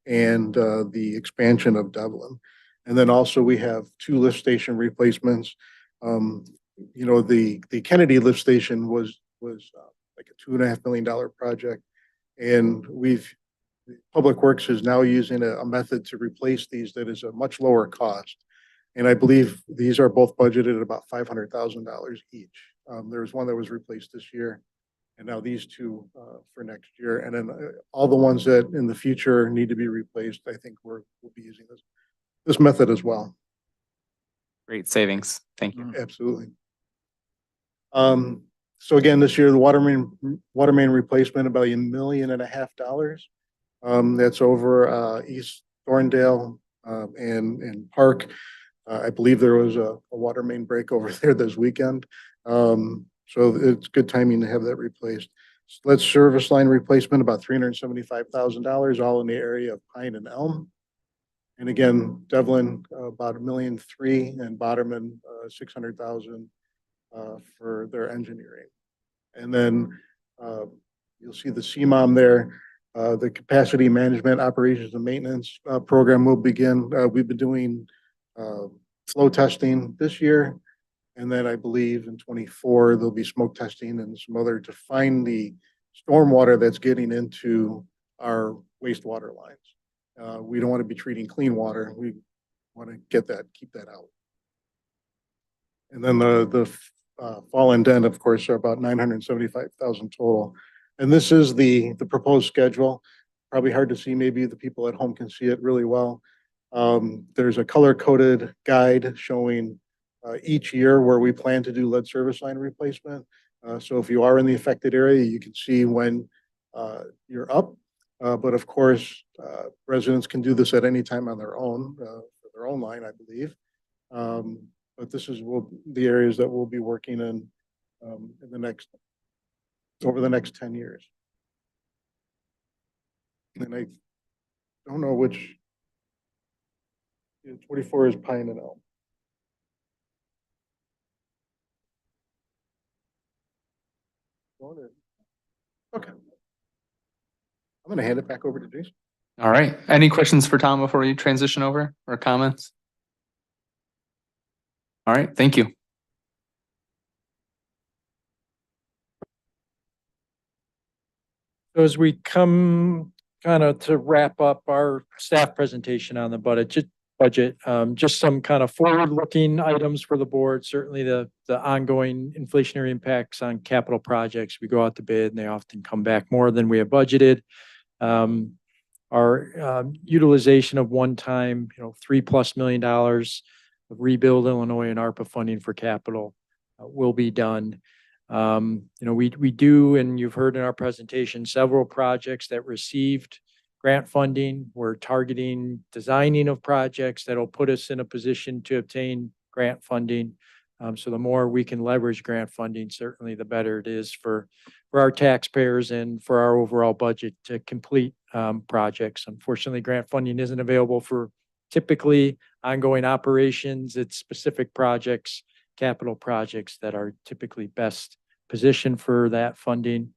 and the expansion of Devlin. And then also we have 2 lift station replacements. The Kennedy lift station was like a $2.5 million project, and Public Works is now using a method to replace these that is a much lower cost. And I believe these are both budgeted at about $500,000 each. There was one that was replaced this year, and now these 2 for next year. And then all the ones that in the future need to be replaced, I think we'll be using this method as well. Great savings. Thank you. Absolutely. So again, this year, the water main replacement, about $1.5 million. That's over East Thorndale and Park. I believe there was a water main break over there this weekend. So it's good timing to have that replaced. Lead service line replacement, about $375,000, all in the area of Pine and Elm. And again, Devlin, about $1.3 million, and Boderman, $600,000 for their engineering. And then you'll see the CMOM there. The capacity management operations and maintenance program will begin. We've been doing flow testing this year. And then I believe in 24, there'll be smoke testing and some other to find the stormwater that's getting into our wastewater lines. We don't want to be treating clean water. We want to keep that out. And then the fall indent, of course, are about 975,000 total. And this is the proposed schedule. Probably hard to see. Maybe the people at home can see it really well. There's a color-coded guide showing each year where we plan to do lead service line replacement. So if you are in the affected area, you can see when you're up. But of course, residents can do this at any time on their own, for their own line, I believe. But this is the areas that we'll be working in over the next 10 years. And I don't know which. 24 is Pine and Elm. Okay. I'm gonna hand it back over to Jason. All right. Any questions for Tom before we transition over or comments? All right, thank you. So as we come kind of to wrap up our staff presentation on the budget, just some kind of forward-looking items for the board. Certainly the ongoing inflationary impacts on capital projects. We go out to bid and they often come back more than we have budgeted. Our utilization of one-time, $3+ million of Rebuild Illinois and ARPA funding for capital will be done. We do, and you've heard in our presentation, several projects that received grant funding. We're targeting designing of projects that'll put us in a position to obtain grant funding. So the more we can leverage grant funding, certainly the better it is for our taxpayers and for our overall budget to complete projects. Unfortunately, grant funding isn't available for typically ongoing operations. It's specific projects, capital projects that are typically best positioned for that funding.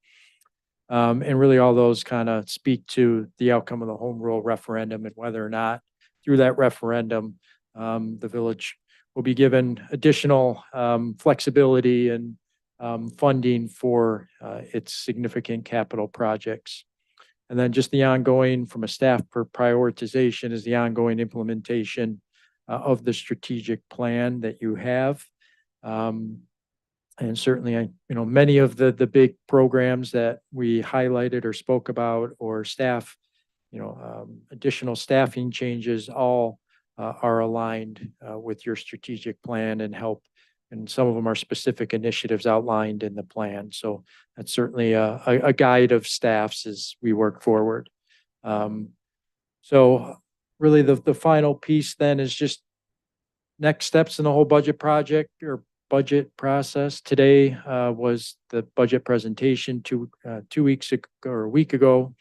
And really all those kind of speak to the outcome of the home rule referendum and whether or not through that referendum, the village will be given additional flexibility and funding for its significant capital projects. And then just the ongoing, from a staff prioritization, is the ongoing implementation of the strategic plan that you have. And certainly, many of the big programs that we highlighted or spoke about, or staff, additional staffing changes, all are aligned with your strategic plan and help. And some of them are specific initiatives outlined in the plan. So that's certainly a guide of staffs as we work forward. So really the final piece then is just next steps in the whole budget project or budget process. Today was the budget presentation. 2 weeks ago, or a week ago,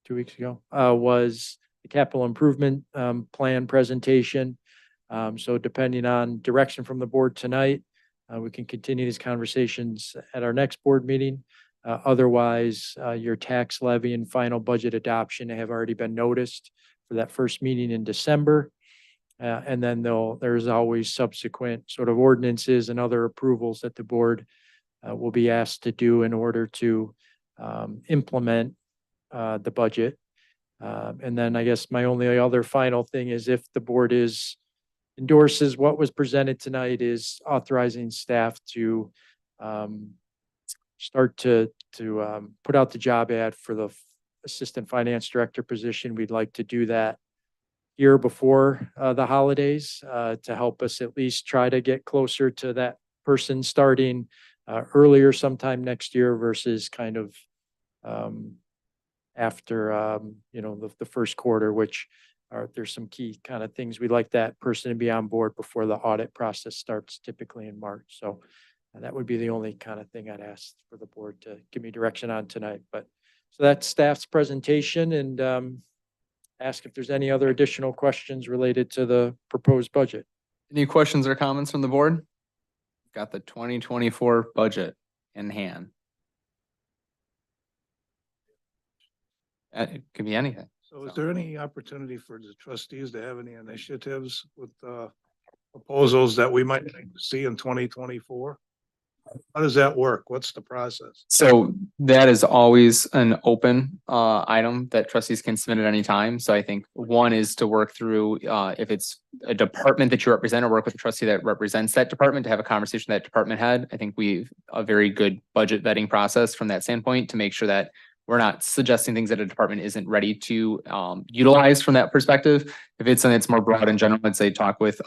2 weeks ago, was the capital improvement plan presentation. So depending on direction from the board tonight, we can continue these conversations at our next board meeting. Otherwise, your tax levy and final budget adoption have already been noticed for that first meeting in December. And then there's always subsequent sort of ordinances and other approvals that the board will be asked to do in order to implement the budget. And then I guess my only other final thing is if the board endorses what was presented tonight, is authorizing staff to start to put out the job ad for the assistant finance director position. We'd like to do that here before the holidays to help us at least try to get closer to that person starting earlier sometime next year versus kind of after the first quarter, which there's some key kind of things we'd like that person to be on board before the audit process starts, typically in March. So that would be the only kind of thing I'd ask for the board to give me direction on tonight. But so that's staff's presentation, and ask if there's any other additional questions related to the proposed budget. Any questions or comments from the board? Got the 2024 budget in hand. It could be anything. So is there any opportunity for the trustees to have any initiatives with proposals that we might like to see in 2024? How does that work? What's the process? So that is always an open item that trustees can submit at any time. So I think one is to work through if it's a department that you represent or work with a trustee that represents that department to have a conversation with that department head. I think we've a very good budget vetting process from that standpoint to make sure that we're not suggesting things that a department isn't ready to utilize from that perspective. If it's something that's more broad in general, I'd say talk with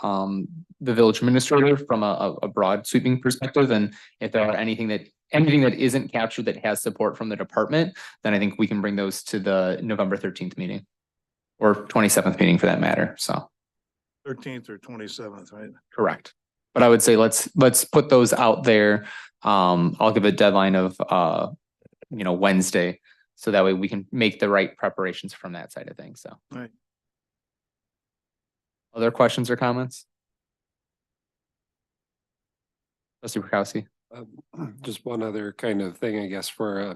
the village administrator from a broad sweeping perspective. And if there are anything that isn't captured that has support from the department, then I think we can bring those to the November 13th meeting. Or 27th meeting for that matter, so. 13th or 27th, right? Correct. But I would say let's put those out there. I'll give a deadline of Wednesday. So that way we can make the right preparations from that side of things, so. Right. Other questions or comments? Trustee Prokowski. Just one other kind of thing, I guess, for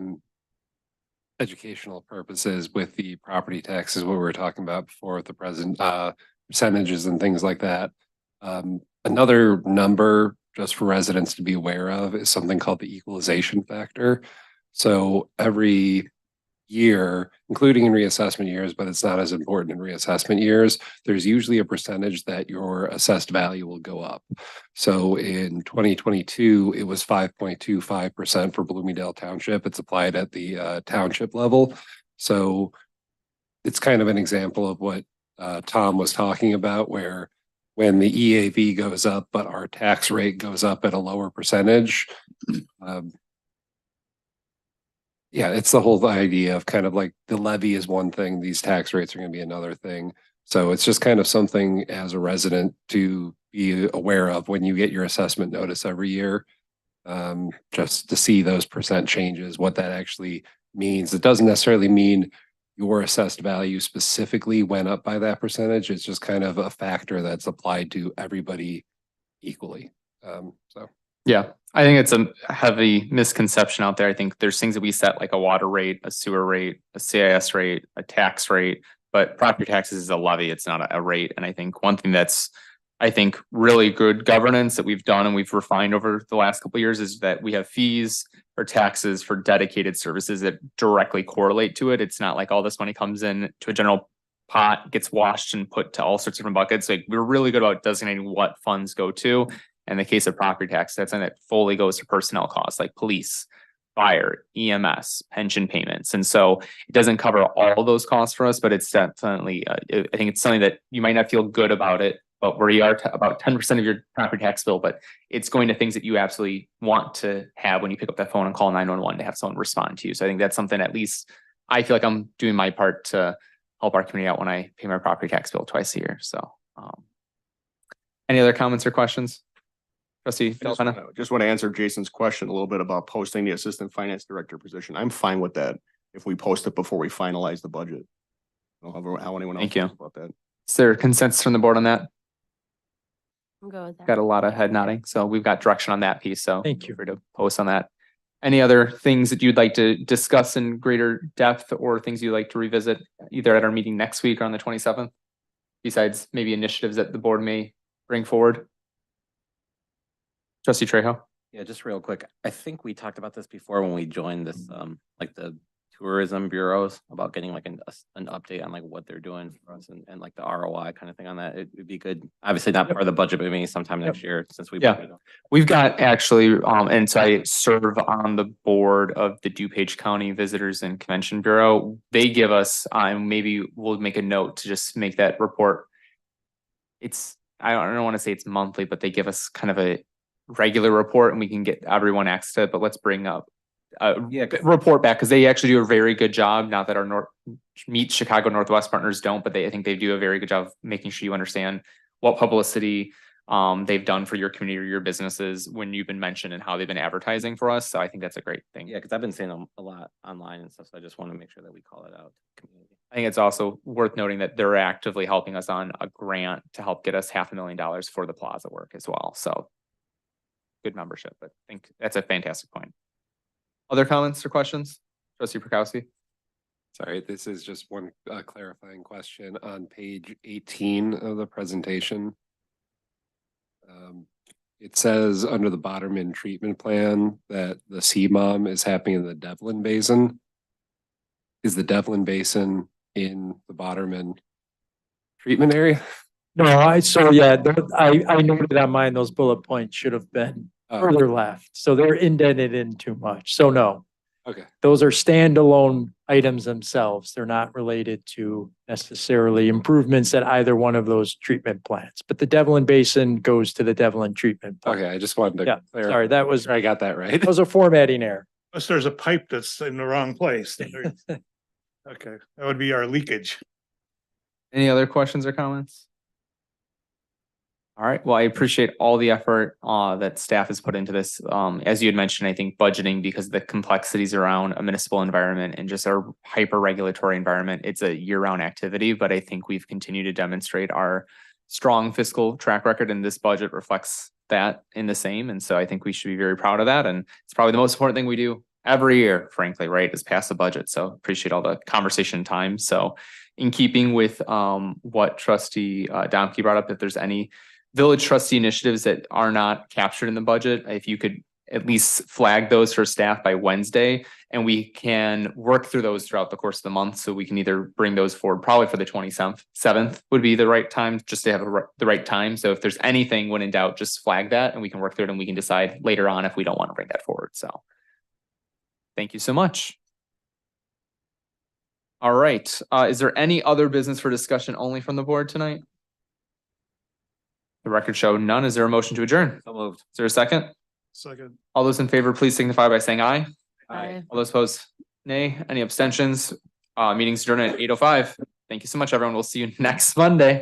educational purposes with the property taxes, what we were talking about before with the present percentages and things like that. Another number just for residents to be aware of is something called the equalization factor. So every year, including in reassessment years, but it's not as important in reassessment years, there's usually a percentage that your assessed value will go up. So in 2022, it was 5.25% for Bloomingdale Township. It's applied at the township level. So it's kind of an example of what Tom was talking about, where when the EAV goes up, but our tax rate goes up at a lower percentage, yeah, it's the whole idea of kind of like the levy is one thing, these tax rates are going to be another thing. So it's just kind of something as a resident to be aware of when you get your assessment notice every year. Just to see those percent changes, what that actually means. It doesn't necessarily mean your assessed value specifically went up by that percentage. It's just kind of a factor that's applied to everybody equally. Yeah, I think it's a heavy misconception out there. I think there's things that we set like a water rate, a sewer rate, a CIS rate, a tax rate, but property taxes is a levy. It's not a rate. And I think one thing that's, I think, really good governance that we've done and we've refined over the last couple of years is that we have fees or taxes for dedicated services that directly correlate to it. It's not like all this money comes in to a general pot, gets washed and put to all sorts of different buckets. Like we're really good about designating what funds go to. In the case of property tax, that's something that fully goes to personnel costs like police, fire, EMS, pension payments. And so it doesn't cover all those costs for us, but it's definitely, I think it's something that you might not feel good about it, but where you are about 10% of your property tax bill, but it's going to things that you absolutely want to have when you pick up that phone and call 911 to have someone respond to you. So I think that's something at least I feel like I'm doing my part to help our community out when I pay my property tax bill twice a year. So any other comments or questions? Trustee Delpena? Just want to answer Jason's question a little bit about posting the assistant finance director position. I'm fine with that if we post it before we finalize the budget. I don't know how anyone else Thank you. feels about that. Is there consensus from the board on that? I'm good with that. Got a lot of head nodding, so we've got direction on that piece, so. Thank you. Feel free to post on that. Any other things that you'd like to discuss in greater depth or things you'd like to revisit either at our meeting next week or on the 27th? Besides maybe initiatives that the board may bring forward? Trustee Trejo? Yeah, just real quick. I think we talked about this before when we joined this, like the tourism bureaus about getting like an update on like what they're doing for us and like the ROI kind of thing on that. It would be good. Obviously not part of the budget, but maybe sometime next year since we. Yeah. We've got actually, and so I serve on the board of the DuPage County Visitors and Convention Bureau. They give us, maybe we'll make a note to just make that report. I don't want to say it's monthly, but they give us kind of a regular report and we can get everyone access to it, but let's bring up report back because they actually do a very good job. Not that our Chicago Northwest partners don't, but I think they do a very good job of making sure you understand what publicity they've done for your community or your businesses when you've been mentioned and how they've been advertising for us. So I think that's a great thing. Yeah, because I've been seeing them a lot online and stuff. So I just want to make sure that we call it out to the community. I think it's also worth noting that they're actively helping us on a grant to help get us $500,000 for the plaza work as well. So good membership, but I think that's a fantastic point. Other comments or questions? Trustee Prokowski? Sorry, this is just one clarifying question on page 18 of the presentation. It says under the Botterman treatment plan that the CMOM is happening in the Devlin Basin. Is the Devlin Basin in the Botterman treatment area? No, I noted on mine, those bullet points should have been Oh, further left. So they're indented in too much. So no, okay, those are standalone items themselves. They're not related to necessarily improvements at either one of those treatment plants. But the Devlin Basin goes to the Devlin treatment plant. okay, I just wanted Yeah, to clarify. sorry, that was, I got that right. that was a formatting error. Unless there's a pipe that's in the wrong place. Okay, that would be our leakage. Any other questions or comments? All right, well, I appreciate all the effort that staff has put into this. As you had mentioned, I think budgeting, because of the complexities around a municipal environment and just our hyper regulatory environment, it's a year-round activity, but I think we've continued to demonstrate our strong fiscal track record, and this budget reflects that in the same. And so I think we should be very proud of that. And it's probably the most important thing we do every year, frankly, right, is pass the budget. So appreciate all the conversation time. So in keeping with what trustee Domke brought up, if there's any village trustee initiatives that are not captured in the budget, if you could at least flag those for staff by Wednesday, and we can work through those throughout the course of the month. So we can either bring those forward probably for the 27th would be the right time, just to have the right time. So if there's anything when in doubt, just flag that and we can work through it, and we can decide later on if we don't want to bring that forward. So thank you so much. All right, is there any other business for discussion only from the board tonight? The record show none. Is there a motion to adjourn? So moved. Is there a second? Second. All those in favor, please signify by saying aye. Aye. All those opposed, nay. Any abstentions? Meeting's adjourned at 8:05. Thank you so much, everyone. We'll see you next Monday.